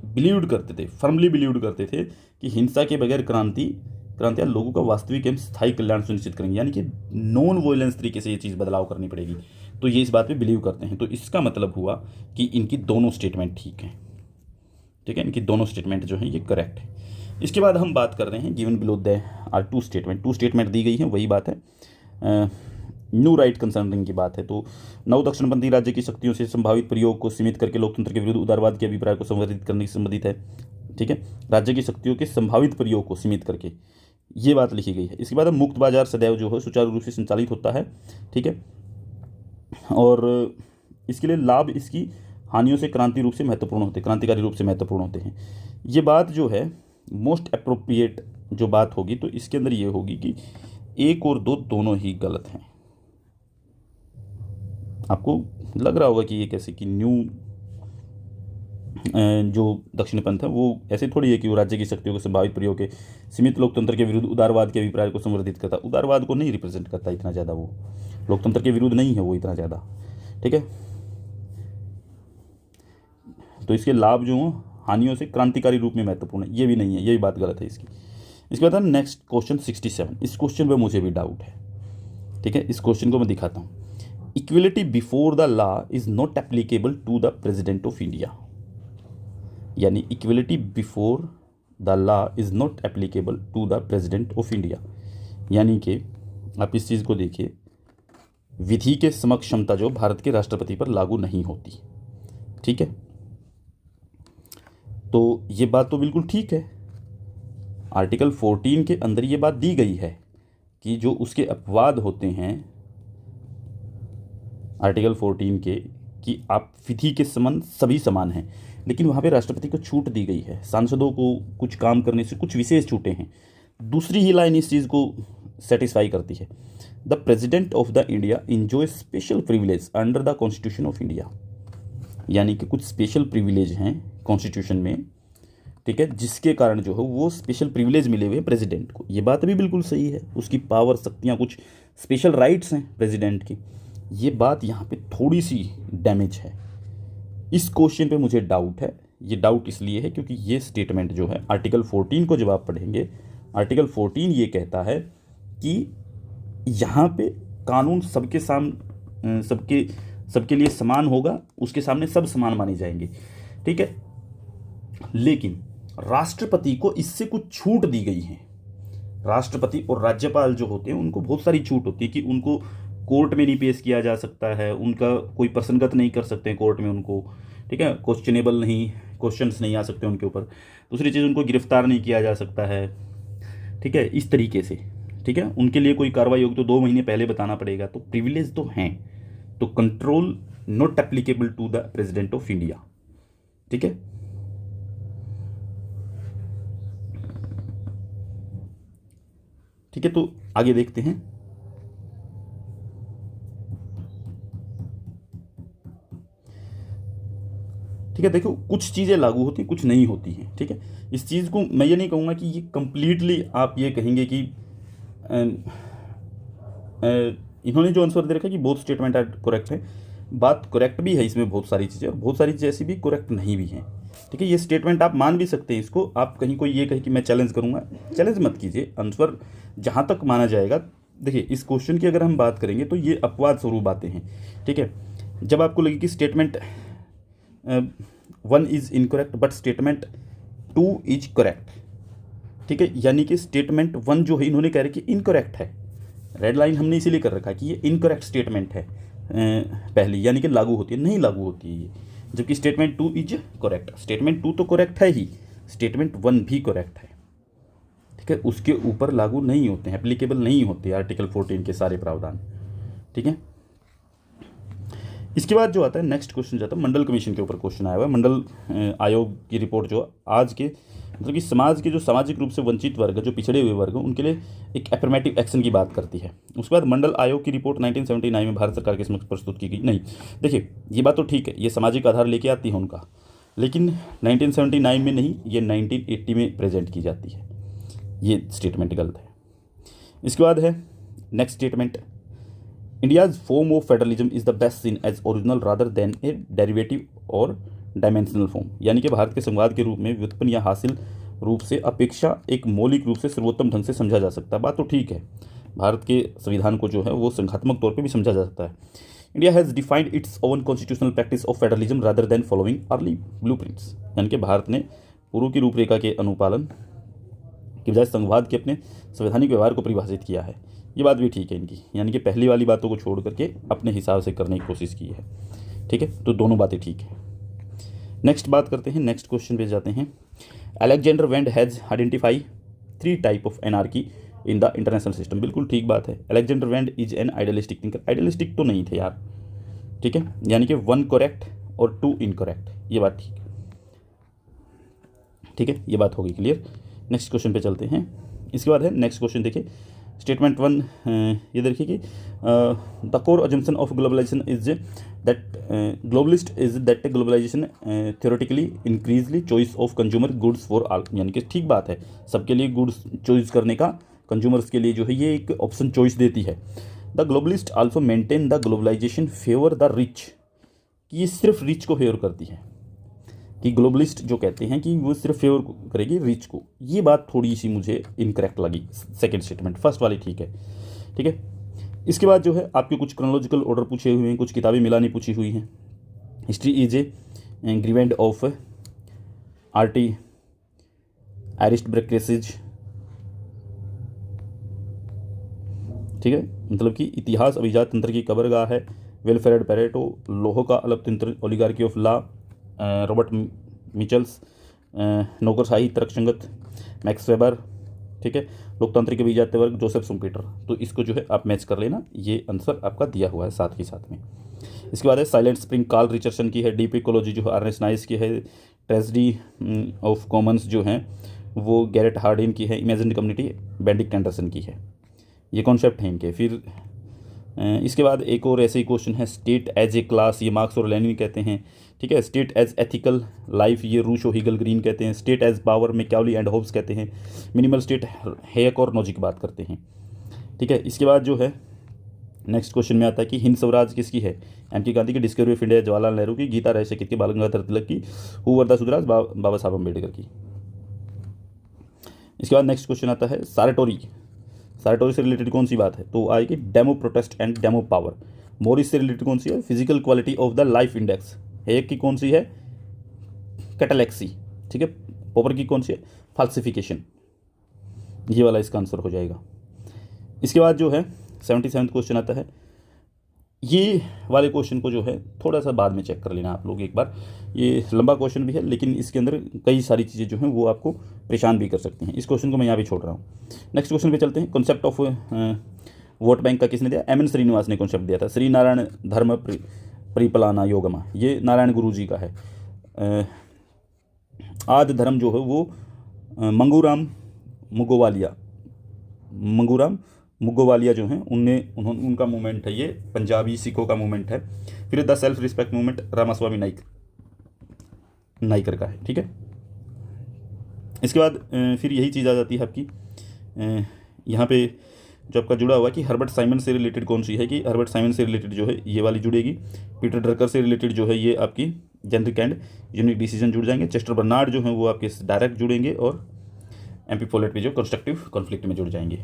बिलीव्ड करते थे, फर्मली बिलीव्ड करते थे कि हिंसा के बगैर क्रांतियाँ लोगों का वास्तविक एवं स्थायी कल्याण सुनिश्चित करेंगे, यानी कि नॉन वॉयलेंस तरीके से ये चीज़ बदलाव करनी पड़ेगी। तो ये इस बात पे बिलीव करते हैं। तो इसका मतलब हुआ कि इनकी दोनों स्टेटमेंट ठीक हैं। ठीक है, इनकी दोनों स्टेटमेंट जो है ये करेक्ट है। इसके बाद हम बात कर रहे हैं given below the are two statement दी गई है, वही बात है, न्यू राइट कंसर्निंग की बात है। तो नव दक्षिणपंथी राज्य की शक्तियों से संभावित प्रयोग को सीमित करके लोकतंत्र के विरुद्ध उदारवाद के अभिप्राय को संवर्धित करने से संबंधित है। ठीक है, राज्य की शक्तियों के संभावित प्रयोग को सीमित करके, ये बात लिखी गई है। इसके बाद मुक्त बाजार सदैव जो है सुचारू रूप से संचालित होता है। ठीक है, और इसके लिए लाभ इसकी हानियों से क्रांतिकारी रूप से महत्वपूर्ण होते हैं। ये बात जो है मोस्ट अप्रोप्रिएट जो बात होगी तो इसके अंदर ये होगी कि 1 और 2 दोनों ही गलत हैं। आपको लग रहा होगा कि ये कैसे कि न्यू जो दक्षिण पंथ है वो ऐसे थोड़ी है कि वो राज्य की शक्तियों के संभावित प्रयोग के सीमित लोकतंत्र के विरुद्ध उदारवाद के अभिप्राय को संवर्धित करता, उदारवाद को नहीं रिप्रेजेंट करता इतना ज़्यादा, वो लोकतंत्र के विरुद्ध नहीं है वो इतना ज़्यादा। ठीक है, तो इसके लाभ जो हों हानियों से क्रांतिकारी रूप में महत्वपूर्ण है, ये भी नहीं है, ये भी बात गलत है इसकी। इसके बाद नेक्स्ट क्वेश्चन 67, इस क्वेश्चन में मुझे भी डाउट है। ठीक है, इस क्वेश्चन को मैं दिखाता हूँ। Equality before the law is not applicable to the president of India, यानी equality before the law is not applicable to the president of India, यानी कि आप इस चीज़ को देखिए, विधि के समक्ष क्षमता जो भारत के राष्ट्रपति पर लागू नहीं होती। ठीक है, तो ये बात तो बिल्कुल ठीक है। आर्टिकल 14 के अंदर ये बात दी गई है कि जो उसके अपवाद होते हैं आर्टिकल 14 के, कि आप विधि के समान सभी समान हैं, लेकिन वहाँ पे राष्ट्रपति को छूट दी गई है, सांसदों को कुछ काम करने से कुछ विशेष छूटें हैं। दूसरी ही लाइन इस चीज़ को सेटिस्फाई करती है, the president of the India enjoy special privilege under the constitution of India, यानी कि कुछ स्पेशल प्रिविलेज हैं कॉन्स्टिट्यूशन में। ठीक है, जिसके कारण जो है वो स्पेशल प्रिविलेज मिले हुए हैं प्रेसिडेंट को, ये बात भी बिल्कुल सही है। उसकी पावर, शक्तियाँ, कुछ स्पेशल राइट्स हैं प्रेसिडेंट की, ये बात यहाँ पे थोड़ी सी डैमेज है। इस क्वेश्चन पे मुझे डाउट है। ये डाउट इसलिए है क्योंकि ये स्टेटमेंट जो है आर्टिकल 14 को जब आप पढ़ेंगे, आर्टिकल 14 ये कहता है कि यहाँ पे कानून सबके लिए समान होगा, उसके सामने सब समान माने जाएंगे। ठीक है, लेकिन राष्ट्रपति को इससे कुछ छूट दी गई है। राष्ट्रपति और राज्यपाल जो होते हैं उनको बहुत सारी छूट होती है कि उनको कोर्ट में नहीं पेश किया जा सकता है, उनका कोई प्रसंगत नहीं कर सकते हैं कोर्ट में उनको। ठीक है, क्वेश्चनेबल नहीं, क्वेश्चंस नहीं आ सकते उनके ऊपर। दूसरी चीज़, उनको गिरफ्तार नहीं किया जा सकता है। ठीक है, इस तरीके से। ठीक है, उनके लिए कोई कार्रवाई होगी तो 2 महीने पहले बताना पड़ेगा। तो प्रिविलेज तो हैं, तो control not applicable to the president of India. ठीक है, ठीक है, तो आगे देखते हैं। ठीक है। देखो कुछ चीज़ें लागू होती हैं, कुछ नहीं होती हैं, ठीक है। इस चीज़ को मैं ये नहीं कहूँगा कि ये कंप्लीटली आप ये कहेंगे कि इन्होंने जो आंसर दे रखा है कि बोथ स्टेटमेंट आर करेक्ट है, बात करेक्ट भी है इसमें बहुत सारी चीज़ें, और बहुत सारी चीज़ें ऐसी भी करेक्ट नहीं भी हैं, ठीक है। ये स्टेटमेंट आप मान भी सकते हैं इसको, आप कहीं कोई ये कहे कि मैं चैलेंज करूँगा, चैलेंज मत कीजिए, आंसर जहाँ तक माना जाएगा। देखिए इस क्वेश्चन की अगर हम बात करेंगे तो ये अपवाद स्वरूप बातें हैं, ठीक है। जब आपको लगे कि statement 1 is incorrect but statement 2 is correct, ठीक है, यानी कि स्टेटमेंट 1 जो है इन्होंने कह रहे कि इनकरेक्ट है, रेड लाइन हमने इसीलिए कर रखा है कि ये इनकरेक्ट स्टेटमेंट है पहली, यानी कि लागू होती है, नहीं लागू होती है ये, जबकि स्टेटमेंट 2 इज करेक्ट। स्टेटमेंट 2 तो करेक्ट है ही, स्टेटमेंट 1 भी करेक्ट है, ठीक है, उसके ऊपर लागू नहीं होते हैं, एप्लीकेबल नहीं होते आर्टिकल 14 के सारे प्रावधान, ठीक है। इसके बाद जो आता है नेक्स्ट क्वेश्चन जाता है मंडल कमीशन के ऊपर क्वेश्चन आया हुआ है। मंडल आयोग की रिपोर्ट जो आज के मतलब कि समाज के जो सामाजिक रूप से वंचित वर्ग, जो पिछड़े हुए वर्ग, उनके लिए एक एफर्मेटिव एक्शन की बात करती है। उसके बाद मंडल आयोग की रिपोर्ट 1979 में भारत सरकार के समक्ष प्रस्तुत की गई। नहीं देखिए ये बात तो ठीक है, ये सामाजिक आधार लेके आती है उनका, लेकिन 1979 में नहीं, ये 1980 में प्रेजेंट की जाती है, ये स्टेटमेंट गलत है। इसके बाद है next statement, India's form of federalism is the best seen as original rather than a derivative और डायमेंशनल फॉर्म, यानी कि भारत के संवाद के रूप में व्युत्पन्न या हासिल रूप से अपेक्षा एक मौलिक रूप से सर्वोत्तम ढंग से समझा जा सकता है। बात तो ठीक है, भारत के संविधान को जो है वो संख्यात्मक तौर पे भी समझा जा सकता है। India has defined its own constitutional practice of federalism rather than following early blueprints, यानी कि भारत ने पूर्व की रूपरेखा के अनुपालन की बजाय संवाद के अपने संवैधानिक व्यवहार को परिभाषित किया है। ये बात भी ठीक है इनकी, यानी कि पहली वाली बातों को छोड़ करके अपने हिसाब से करने की कोशिश की है, ठीक है, तो दोनों बातें ठीक है। नेक्स्ट बात करते हैं, नेक्स्ट क्वेश्चन पे जाते हैं। Alexander Wendt has identify 3 type of anarchy in the international system, बिल्कुल ठीक बात है। Alexander Wendt is an idealistic thinker, idealistic तो नहीं थे यार, ठीक है, यानी कि 1 करेक्ट और 2 इनकरेक्ट, ये बात ठीक है, ये बात होगी क्लियर। नेक्स्ट क्वेश्चन पे चलते हैं। इसके बाद है नेक्स्ट क्वेश्चन, देखिए स्टेटमेंट 1, ये देखिए कि the core assumption of globalization is that globalization theoretically increasingly choice of consumer goods for all, यानी कि ठीक बात है, सबके लिए गुड्स चॉइस करने का कंज्यूमर्स के लिए जो है ये एक ऑप्शन चॉइस देती है। The globalist also maintain the globalisation favour the rich, कि ये सिर्फ रिच को फेवर करती है, कि ग्लोबलिस्ट जो कहते हैं कि वो सिर्फ फेवर करेगी रिच को, ये बात थोड़ी सी मुझे इनकरेक्ट लगी सेकंड स्टेटमेंट, फर्स्ट वाली ठीक है, ठीक है। इसके बाद जो है आपके कुछ क्रोनोलॉजिकल ऑर्डर पूछे हुए हैं, कुछ किताबें मिलानी पूछी हुई हैं। History is a graveyard of आर्टी एरिस्टोक्रेसीज, ठीक है, मतलब कि इतिहास अभिजात तंत्र की कबरगाह है। वेलफेयर पेरेटो, लोहो का अलब तंत्र, ओलिगार्की ऑफ लॉ, रॉबर्ट मिचल्स, नौकरशाही तर्कसंगत, मैक्स वेबर, ठीक है, लोकतांत्रिक अभिजात वर्ग, जोसेफ सुम्पीटर। तो इसको जो है आप मैच कर लेना, ये आंसर आपका दिया हुआ है साथ के साथ में। इसके बाद है साइलेंट स्प्रिंग, कार्ल रिचर्डसन की है। डीप इकोलॉजी जो है अर्नेस्ट नाइस की है। ट्रेजेडी ऑफ कॉमन्स जो हैं वो गैरेट हार्डिन की है। इमेजिन कम्युनिटी बेंडिक्ट एंडरसन की है। ये कॉन्सेप्ट हैं इनके। फिर इसके बाद एक और ऐसे ही क्वेश्चन है, स्टेट एज ए क्लास, ये मार्क्स और लेनिन कहते हैं, ठीक है। स्टेट एज एथिकल लाइफ, ये रूशो हिगल ग्रीन कहते हैं। State as power, Machiavelli and Hobbes कहते हैं। मिनिमल स्टेट हेयक और नोजिक बात करते हैं, ठीक है। इसके बाद जो है नेक्स्ट क्वेश्चन में आता है कि हिंद स्वराज किसकी है? एम.के. गांधी की। Discovery of India Jawaharlal Nehru की। गीता रहस्य की। बाल गंगाधर तिलक की। हु वर द सुधराज, बाबा साहब अम्बेडकर की। इसके बाद नेक्स्ट क्वेश्चन आता है सारेटोरी। सारेटोरी से रिलेटेड कौन सी बात है? तो आएगी demo protest and demo power. Morris से रिलेटेड कौन सी है? Physical quality of the life index. Hayek की कौन सी है? कैटालेक्सी, ठीक है। पॉपर की कौन सी है? फाल्सिफिकेशन। ये वाला इसका आंसर हो जाएगा। इसके बाद जो है 77वां क्वेश्चन आता है। ये वाले क्वेश्चन को जो है थोड़ा सा बाद में चेक कर लेना आप लोग एक बार। ये लंबा क्वेश्चन भी है, लेकिन इसके अंदर कई सारी चीज़ें जो हैं वो आपको परेशान भी कर सकती हैं। इस क्वेश्चन को मैं यहाँ भी छोड़ रहा हूँ। नेक्स्ट क्वेश्चन पे चलते हैं। कॉन्सेप्ट ऑफ वोट बैंक का किसने दिया? एम.एन. श्रीनिवास ने कॉन्सेप्ट दिया था। श्री नारायण धर्म परिपालना योगमा, ये नारायण गुरु जी का है। आदि धर्म जो है वो मंगूराम मुगोवालिया जो हैं उनका मूवमेंट है। ये पंजाबी सिखों का मूवमेंट है। फिर the self respect movement, Ramaswamy Naik. Naicker का है। ठीक है, इसके बाद फिर यही चीज़ आ जाती है आपकी यहाँ पे जो आपका जुड़ा हुआ है कि हर्बर्ट साइमन से रिलेटेड कौन सी है, कि हर्बर्ट साइमन से रिलेटेड जो है ये वाली जुड़ेगी। पीटर ड्रकर से रिलेटेड जो है ये आपकी जेनरिक एंड यूनिक डिसीजन जुड़ जाएंगे। चेस्टर बर्नार्ड जो है वो आपके डायरेक्ट जुड़ेंगे, और एमपी फोलेट पे जो कंस्ट्रक्टिव कॉन्फ्लिक्ट में जुड़ जाएंगे।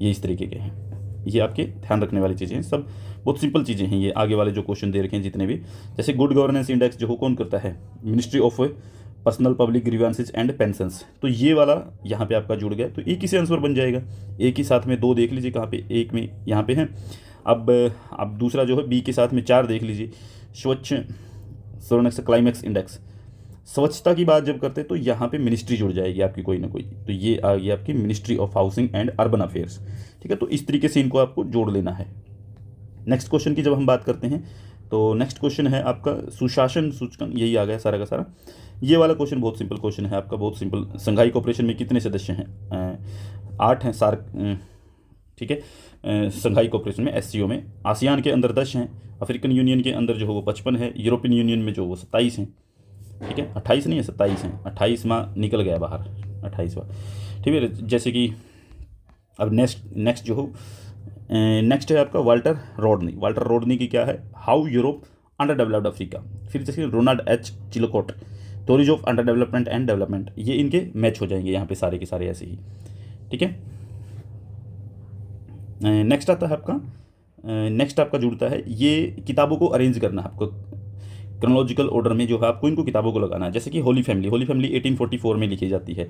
ये इस तरीके के हैं, ये आपके ध्यान रखने वाली चीज़ें हैं। सब बहुत सिंपल चीज़ें हैं ये आगे वाले जो क्वेश्चन दे रखे हैं जितने भी। जैसे गुड गवर्नेंस इंडेक्स जो हो कौन करता है, ministry of personnel public grievances and pensions, तो ये वाला यहाँ पे आपका जुड़ गया, तो एक ही से आंसर बन जाएगा। एक ही साथ में दो देख लीजिए कहाँ पे, एक में यहाँ पे है। अब दूसरा जो है बी के साथ में 4 देख लीजिए, स्वच्छ सोनेक्स क्लाइमेक्स इंडेक्स, स्वच्छता की बात जब करते हैं तो यहाँ पे मिनिस्ट्री जुड़ जाएगी आपकी कोई ना कोई, तो ये आ गई आपकी ministry of housing and urban affairs. ठीक है, तो इस तरीके से इनको आपको जोड़ लेना है। नेक्स्ट क्वेश्चन की जब हम बात करते हैं तो नेक्स्ट क्वेश्चन है आपका सुशासन सूचकांक, यही आ गया सारा का सारा। ये वाला क्वेश्चन बहुत सिंपल क्वेश्चन है आपका, बहुत सिंपल। संघाई कॉर्पोरेशन में कितने सदस्य हैं? 8 हैं सार्क। ठीक है, संघाई कॉर्पोरेशन में एससीओ में। आसियान के अंदर 10 हैं, अफ्रीकन यूनियन के अंदर जो है वो 55 है, यूरोपियन यूनियन में जो वो 27 हैं। ठीक है, 28 नहीं है 27 हैं, 28वां निकल गया बाहर, 28वां। ठीक है, जैसे कि अब नेक्स्ट जो हो नेक्स्ट है आपका वाल्टर रोडनी। वाल्टर रोडनी की क्या है, how Europe underdeveloped Africa. फिर जैसे Ronald H Chilcote, theories of underdevelopment and development, ये इनके मैच हो जाएंगे यहाँ पे सारे के सारे ऐसे ही। ठीक है, नेक्स्ट आता है आपका नेक्स्ट आपका जुड़ता है ये किताबों को अरेंज करना है आपको क्रोनोलॉजिकल ऑर्डर में, जो है आपको इनको किताबों को लगाना है। जैसे कि होली फैमिली 1844 में लिखी जाती है,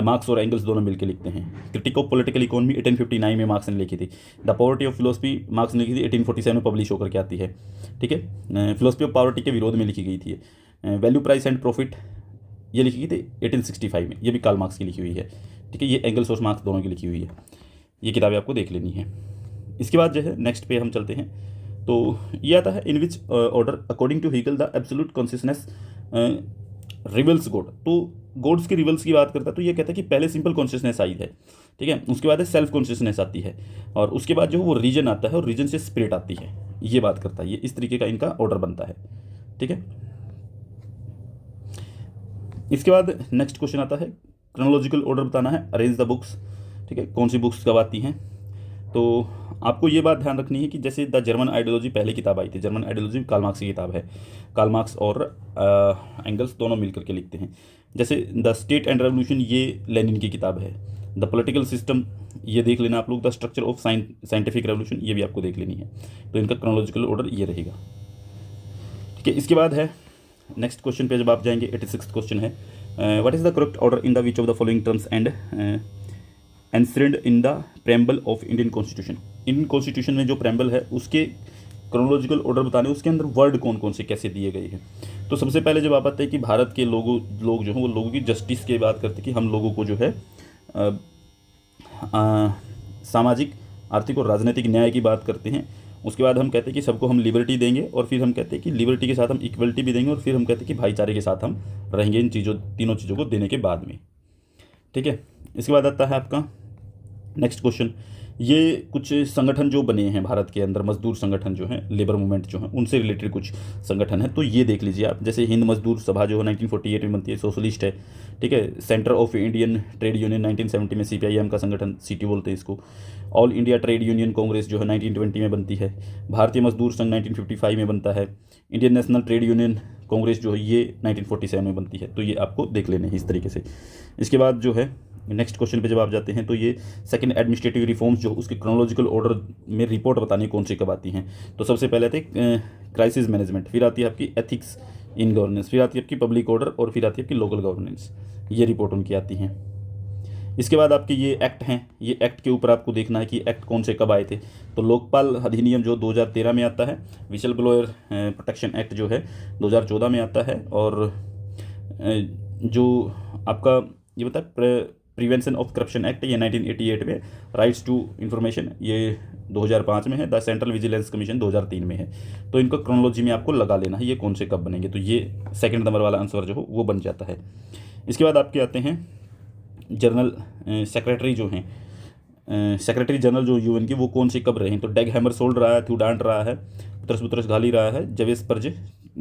मार्क्स और एंगल्स दोनों मिलकर लिखते हैं। क्रिटिक ऑफ पॉलिटिकल इकोनॉमी 1859 में मार्क्स ने लिखी थी। The poverty of philosophy marks ने लिखी थी, 1847 में पब्लिश होकर के आती है। ठीक है, फिलोसफी ऑफ पॉवर्टी के विरोध में लिखी गई थी। वैल्यू प्राइस एंड प्रॉफिट ये लिखी गई थी 1865 में, ये भी कार्ल मार्क्स की लिखी हुई है। ठीक है, ये एंगल्स और मार्क्स दोनों की लिखी हुई है। ये किताबें आपको देख लेनी है। इसके बाद जो है नेक्स्ट पे हम चलते हैं, तो ये आता है in which order according to Hegel the absolute consciousness reveals God. तो गॉड्स के रिवल्स की बात करता है तो ये कहता है कि पहले सिंपल कॉन्शियसनेस आई है। ठीक है, उसके बाद है सेल्फ कॉन्शियसनेस आती है, और उसके बाद जो है वो रीजन आता है, और रीजन से स्पिरिट आती है। ये बात करता है, ये इस तरीके का इनका ऑर्डर बनता है। ठीक है, इसके बाद नेक्स्ट क्वेश्चन आता है क्रोनोलॉजिकल ऑर्डर बताना है, अरेंज द बुक्स। ठीक है, कौन सी बुक्स कब आती हैं, तो आपको ये बात ध्यान रखनी है कि जैसे द जर्मन आइडियोलॉजी पहले किताब आई थी, जर्मन आइडियोलॉजी कार्ल मार्क्स की किताब है, कार्ल मार्क्स और एंगल्स दोनों मिल करके लिखते हैं। जैसे द स्टेट एंड रेवोल्यूशन ये लेनिन की किताब है। द पॉलिटिकल सिस्टम ये देख लेना आप लोग। The structure of scientific revolution ये भी आपको देख लेनी है। तो इनका क्रोनोलॉजिकल ऑर्डर ये रहेगा। ठीक है, इसके बाद है नेक्स्ट क्वेश्चन पे जब आप जाएंगे 86 क्वेश्चन है, what is the correct order in the which of the following terms and answered in the preamble of Indian constitution. Indian constitution में जो प्रेम्बल है उसके क्रोनोलॉजिकल ऑर्डर बताने, उसके अंदर वर्ड कौन कौन से कैसे दिए गए हैं। तो सबसे पहले जब आप आते हैं कि भारत के लोग जो हैं वो लोगों की जस्टिस की बात करते हैं कि हम लोगों को जो है सामाजिक आर्थिक और राजनीतिक न्याय की बात करते हैं। उसके बाद हम कहते हैं कि सबको हम लिबर्टी देंगे, और फिर हम कहते हैं कि लिबर्टी के साथ हम इक्वलिटी भी देंगे, और फिर हम कहते हैं कि भाईचारे के साथ हम रहेंगे इन तीनों चीज़ों को देने के बाद में। ठीक है, इसके बाद आता है आपका नेक्स्ट क्वेश्चन, ये कुछ संगठन जो बने हैं भारत के अंदर, मजदूर संगठन जो हैं, लेबर मूवमेंट जो हैं, उनसे रिलेटेड कुछ संगठन है। तो ये देख लीजिए आप, जैसे हिंद मजदूर सभा जो है 1948 में बनती है, सोशलिस्ट है। ठीक है, centre of Indian trade union 1970 में, CPIM का संगठन, सिटी बोलते हैं इसको। All India trade union Congress जो है 1920 में बनती है। भारतीय मजदूर संघ 1955 में बनता है। Indian national trade union Congress जो है ये 1947 में बनती है। तो ये आपको देख लेने हैं इस तरीके से। इसके बाद जो है नेक्स्ट क्वेश्चन पे जब आप जाते हैं तो ये सेकंड एडमिनिस्ट्रेटिव रिफॉर्म्स जो उसके क्रोनोलॉजिकल ऑर्डर में रिपोर्ट बतानी कौन सी कब आती हैं। तो सबसे पहले आते हैं क्राइसिस मैनेजमेंट, फिर आती है आपकी एथिक्स इन गवर्नेंस, फिर आती है आपकी पब्लिक ऑर्डर, और फिर आती है आपकी लोकल गवर्नेंस। ये रिपोर्ट उनकी आती हैं। इसके बाद आपके ये एक्ट हैं, ये एक्ट के ऊपर आपको देखना है कि एक्ट कौन से कब आए थे। तो लोकपाल अधिनियम जो 2013 में आता है, विशल ब्लोअर प्रोटेक्शन एक्ट जो है 2014 में आता है, और जो आपका ये बता प्रिवेंशन ऑफ करप्शन एक्ट ये 1988 में, राइट्स टू इंफॉर्मेशन ये 2005 में है, द सेंट्रल विजिलेंस कमीशन 2003 में है। तो इनका क्रोनोलॉजी में आपको लगा लेना है ये कौन से कब बनेंगे, तो ये सेकंड नंबर वाला आंसर जो हो वो बन जाता है। इसके बाद आपके आते हैं जनरल सेक्रेटरी जो हैं, सेक्रेटरी जनरल जो UN के, वो कौन से कब रहे हैं। तो डैग हैमरसोल्ड रहा है, थ्यूडांट रहा है, पुत्रस घाली रहा है, जवेस पर्ज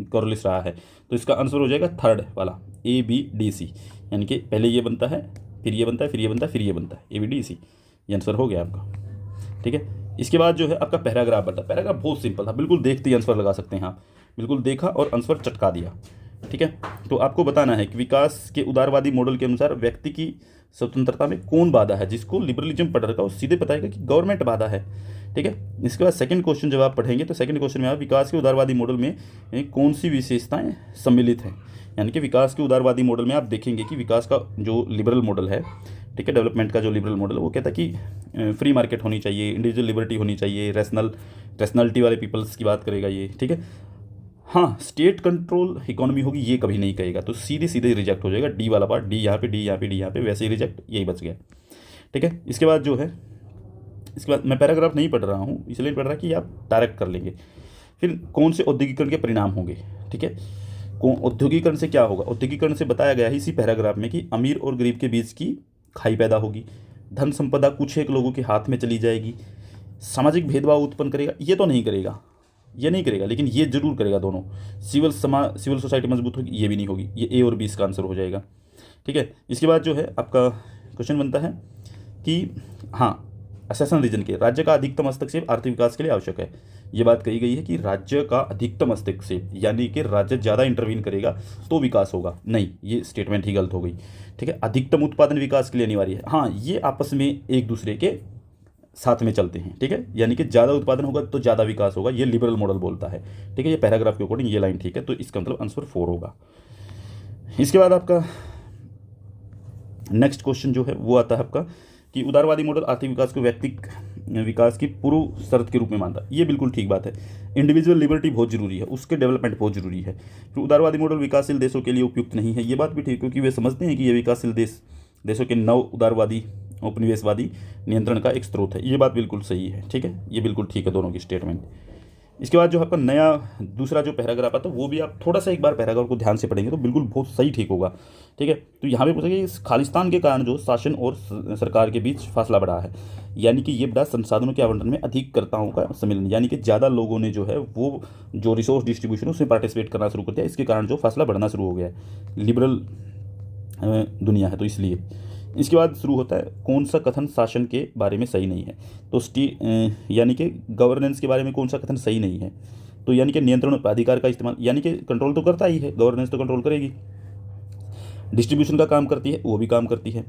कॉर्योलिस रहा है, तो इसका आंसर हो जाएगा थर्ड वाला ABDC, यानी कि पहले ये बनता है, फिर ये बनता है, फिर ये बनता है, फिर ये बनता है, ABDC, ये आंसर हो गया आपका। ठीक है, इसके बाद जो है आपका पैराग्राफ बनता है। पैराग्राफ बहुत सिंपल था, बिल्कुल देखते ही आंसर लगा सकते हैं आप, बिल्कुल देखा और आंसर चटका दिया। ठीक है, तो आपको बताना है कि विकास के उदारवादी मॉडल के अनुसार व्यक्ति की स्वतंत्रता में कौन बाधा है। जिसको लिबरलिज्म पढ़ रखा है वो सीधे बताएगा कि गवर्नमेंट बाधा है। ठीक है, इसके बाद सेकंड क्वेश्चन जब आप पढ़ेंगे तो सेकंड क्वेश्चन में आप विकास के उदारवादी मॉडल में कौन सी विशेषताएं सम्मिलित हैं, यानी कि विकास के उदारवादी मॉडल में आप देखेंगे कि विकास का जो लिबरल मॉडल है, ठीक है, डेवलपमेंट का जो लिबरल मॉडल है वो कहता है कि फ्री मार्केट होनी चाहिए, इंडिविजुअल लिबर्टी होनी चाहिए, रैशनैलिटी वाले पीपल्स की बात करेगा ये। ठीक है, हाँ, स्टेट कंट्रोल इकोनॉमी होगी ये कभी नहीं कहेगा, तो सीधे सीधे रिजेक्ट हो जाएगा। डी वाला पार्ट, डी यहाँ पे, डी यहाँ पे, डी यहाँ पे, वैसे ही रिजेक्ट, यही बच गया। ठीक है, इसके बाद जो है, इसके बाद मैं पैराग्राफ नहीं पढ़ रहा हूँ, इसलिए पढ़ रहा कि आप डायरेक्ट कर लेंगे। फिर कौन से औद्योगिकरण के परिणाम होंगे। ठीक है, औद्योगिकरण से क्या होगा, औद्योगिकरण से बताया गया है इसी पैराग्राफ में कि अमीर और गरीब के बीच की खाई पैदा होगी, धन संपदा कुछ एक लोगों के हाथ में चली जाएगी, सामाजिक भेदभाव उत्पन्न करेगा, ये तो नहीं करेगा, ये नहीं करेगा, लेकिन ये जरूर करेगा दोनों। सिविल सोसाइटी मजबूत होगी, ये भी नहीं होगी, ये ए और बी इसका आंसर हो जाएगा। ठीक है, इसके बाद जो है आपका क्वेश्चन बनता है कि हाँ, असेसन रीजन के राज्य का अधिकतम हस्तक्षेप आर्थिक विकास के लिए आवश्यक है। ये बात कही गई है कि राज्य का अधिकतम हस्तक्षेप, यानी कि राज्य ज़्यादा इंटरवीन करेगा तो विकास होगा, नहीं, ये स्टेटमेंट ही गलत हो गई। ठीक है, अधिकतम उत्पादन विकास के लिए अनिवार्य है, हाँ, ये आपस में एक दूसरे के साथ में चलते हैं। ठीक है, यानी कि ज़्यादा उत्पादन होगा तो ज़्यादा विकास होगा, ये लिबरल मॉडल बोलता है। ठीक है, ये पैराग्राफ के अकॉर्डिंग ये लाइन ठीक है, तो इसका मतलब आंसर 4 होगा। इसके बाद आपका नेक्स्ट क्वेश्चन जो है वो आता है आपका कि उदारवादी मॉडल आर्थिक विकास को व्यक्तिक विकास की पूर्व शर्त के रूप में मानता है। ये बिल्कुल ठीक बात है, इंडिविजुअल लिबर्टी बहुत जरूरी है, उसके डेवलपमेंट बहुत जरूरी है। फिर उदारवादी मॉडल विकासशील देशों के लिए उपयुक्त नहीं है, ये बात भी ठीक, क्योंकि वे समझते हैं कि ये विकासशील देशों के नव उदारवादी उपनिवेशवादी नियंत्रण का एक स्रोत है। ये बात बिल्कुल सही है। ठीक है, ये बिल्कुल ठीक है दोनों की स्टेटमेंट। इसके बाद जो आपका नया दूसरा जो पैराग्राफ आता है वो भी आप थोड़ा सा एक बार पैराग्राफ को ध्यान से पढ़ेंगे तो बिल्कुल बहुत सही ठीक होगा। ठीक है, तो यहाँ पे पूछेगा इस खालिस्तान के कारण जो शासन और सरकार के बीच फासला बढ़ा है, यानी कि ये बढ़ा संसाधनों के आवंटन में अधिककर्ताओं का सम्मिलन, यानी कि ज़्यादा लोगों ने जो है वो जो रिसोर्स डिस्ट्रीब्यूशन उसमें पार्टिसिपेट करना शुरू कर दिया, इसके कारण जो फासला बढ़ना शुरू हो गया है। लिबरल दुनिया है तो इसलिए। इसके बाद शुरू होता है कौन सा कथन शासन के बारे में सही नहीं है, तो यानी कि गवर्नेंस के बारे में कौन सा कथन सही नहीं है, तो यानी कि नियंत्रण अधिकार का इस्तेमाल, यानी कि कंट्रोल तो करता ही है, गवर्नेंस तो कंट्रोल करेगी, डिस्ट्रीब्यूशन का काम करती है, वो भी काम करती है,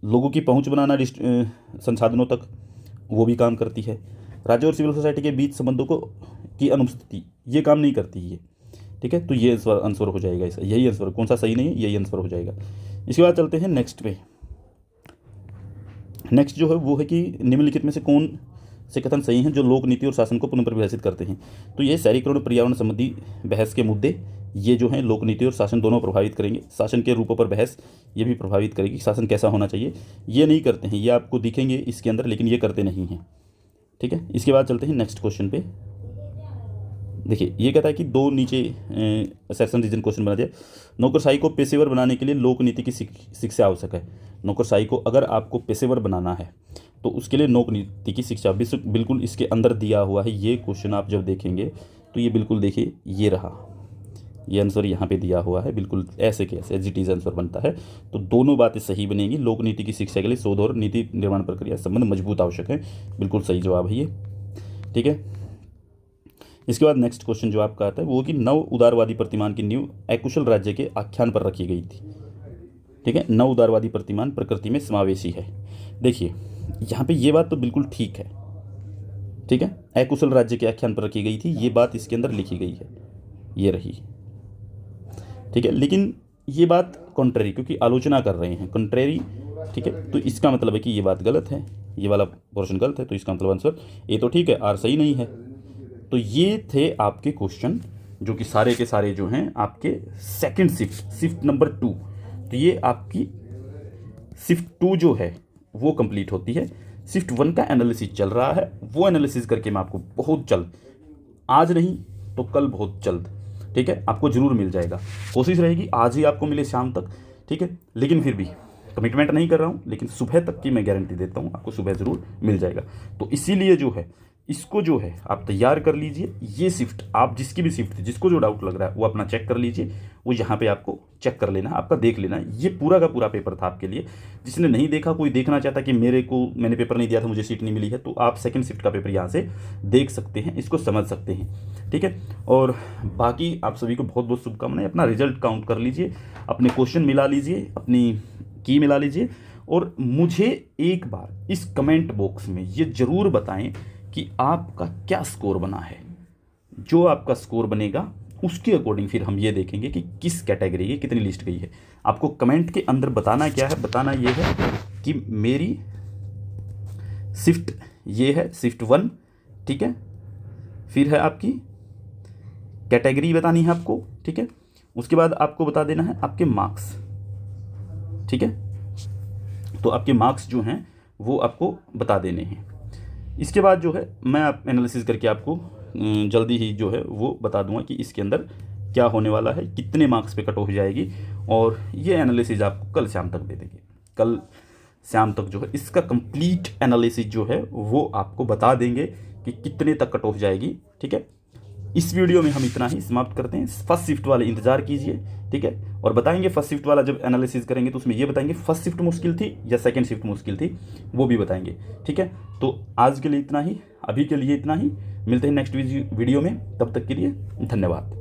लोगों की पहुंच बनाना संसाधनों तक, वो भी काम करती है, राज्य और सिविल सोसाइटी के बीच संबंधों को की अनुपस्थिति, ये काम नहीं करती है। ठीक है, तो ये आंसर हो जाएगा इसका, यही आंसर, कौन सा सही नहीं है यही आंसर हो जाएगा। इसके बाद चलते हैं नेक्स्ट पे। नेक्स्ट जो है वो है कि निम्नलिखित में से कौन से कथन सही हैं जो लोक नीति और शासन को पुनर्परिभाषित करते हैं। तो ये शहरीकरण और पर्यावरण संबंधी बहस के मुद्दे, ये जो हैं लोक नीति और शासन दोनों प्रभावित करेंगे। शासन के रूपों पर बहस ये भी प्रभावित करेगी, शासन कैसा होना चाहिए, ये नहीं करते हैं, ये आपको दिखेंगे इसके अंदर, लेकिन ये करते नहीं हैं। ठीक है, इसके बाद चलते हैं नेक्स्ट क्वेश्चन पे। देखिए, ये कहता है कि दो नीचे सेक्शन रीजन क्वेश्चन बना दिया, नौकरशाही को पेशेवर बनाने के लिए लोक नीति की शिक्षा आवश्यक है। नौकरशाही को अगर आपको पेशेवर बनाना है तो उसके लिए लोक नीति की शिक्षा बिल्कुल इसके अंदर दिया हुआ है। ये क्वेश्चन आप जब देखेंगे तो ये बिल्कुल देखिए, ये रहा, ये आंसर यहाँ पे दिया हुआ है, बिल्कुल ऐसे कैसे एज इट इज आंसर बनता है। तो दोनों बातें सही बनेंगी। लोक नीति की शिक्षा के लिए शोध और नीति निर्माण प्रक्रिया संबंध मजबूत आवश्यक है, बिल्कुल सही जवाब है ये। ठीक है, इसके बाद नेक्स्ट क्वेश्चन जो आपका आता है वो कि नव उदारवादी प्रतिमान की नींव अकुशल राज्य के आख्यान पर रखी गई थी। ठीक है, नव उदारवादी प्रतिमान प्रकृति में समावेशी है। देखिए, यहाँ पे ये बात तो बिल्कुल ठीक है। ठीक है, अकुशल राज्य के आख्यान पर रखी गई थी, ये बात इसके अंदर लिखी गई है, ये रही। ठीक है, लेकिन ये बात कॉन्ट्रेरी, क्योंकि आलोचना कर रहे हैं कॉन्ट्रेरी। ठीक है, तो इसका मतलब है कि ये बात गलत है, ये वाला पोर्शन गलत है, तो इसका मतलब आंसर ए तो ठीक है, आर सही नहीं है। तो ये थे आपके क्वेश्चन जो कि सारे के सारे जो हैं आपके सेकंड शिफ्ट नंबर 2। तो ये आपकी शिफ्ट 2 जो है वो कंप्लीट होती है। शिफ्ट 1 का एनालिसिस चल रहा है, वो एनालिसिस करके मैं आपको बहुत जल्द, आज नहीं तो कल बहुत जल्द, ठीक है, आपको जरूर मिल जाएगा। कोशिश रहेगी आज ही आपको मिले शाम तक। ठीक है, लेकिन फिर भी कमिटमेंट नहीं कर रहा हूँ, लेकिन सुबह तक की मैं गारंटी देता हूँ आपको सुबह ज़रूर मिल जाएगा। तो इसीलिए जो है इसको जो है आप तैयार कर लीजिए। ये शिफ्ट आप जिसकी भी शिफ्ट थी, जिसको जो डाउट लग रहा है वो अपना चेक कर लीजिए, वो यहाँ पे आपको चेक कर लेना, आपका देख लेना। ये पूरा का पूरा पेपर था आपके लिए। जिसने नहीं देखा, कोई देखना चाहता कि मैंने पेपर नहीं दिया था, मुझे सीट नहीं मिली है, तो आप सेकंड शिफ्ट का पेपर यहाँ से देख सकते हैं, इसको समझ सकते हैं, ठीक है। और बाकी आप सभी को बहुत बहुत शुभकामनाएं। अपना रिजल्ट काउंट कर लीजिए, अपने क्वेश्चन मिला लीजिए, अपनी की मिला लीजिए, और मुझे एक बार इस कमेंट बॉक्स में ये ज़रूर बताएं कि आपका क्या स्कोर बना है। जो आपका स्कोर बनेगा उसके अकॉर्डिंग फिर हम ये देखेंगे कि किस कैटेगरी की कितनी लिस्ट गई है। आपको कमेंट के अंदर बताना क्या है, बताना ये है कि मेरी शिफ्ट ये है, शिफ्ट 1, ठीक है। फिर है आपकी कैटेगरी बतानी है आपको, ठीक है। उसके बाद आपको बता देना है आपके मार्क्स, ठीक है। तो आपके मार्क्स जो हैं वो आपको बता देने हैं। इसके बाद जो है मैं आप एनालिसिस करके आपको जल्दी ही जो है वो बता दूंगा कि इसके अंदर क्या होने वाला है, कितने मार्क्स पे कट हो जाएगी, और ये एनालिसिस आपको कल शाम तक दे देंगे। कल शाम तक जो है इसका कंप्लीट एनालिसिस जो है वो आपको बता देंगे कि कितने तक कट ऑफ जाएगी, ठीक है। इस वीडियो में हम इतना ही समाप्त करते हैं। फर्स्ट शिफ्ट वाले इंतजार कीजिए, ठीक है। और बताएंगे फर्स्ट शिफ्ट वाला जब एनालिसिस करेंगे तो उसमें ये बताएंगे फर्स्ट शिफ्ट मुश्किल थी या सेकंड शिफ्ट मुश्किल थी, वो भी बताएंगे, ठीक है। तो आज के लिए इतना ही, अभी के लिए इतना ही। मिलते हैं नेक्स्ट वीडियो में, तब तक के लिए धन्यवाद।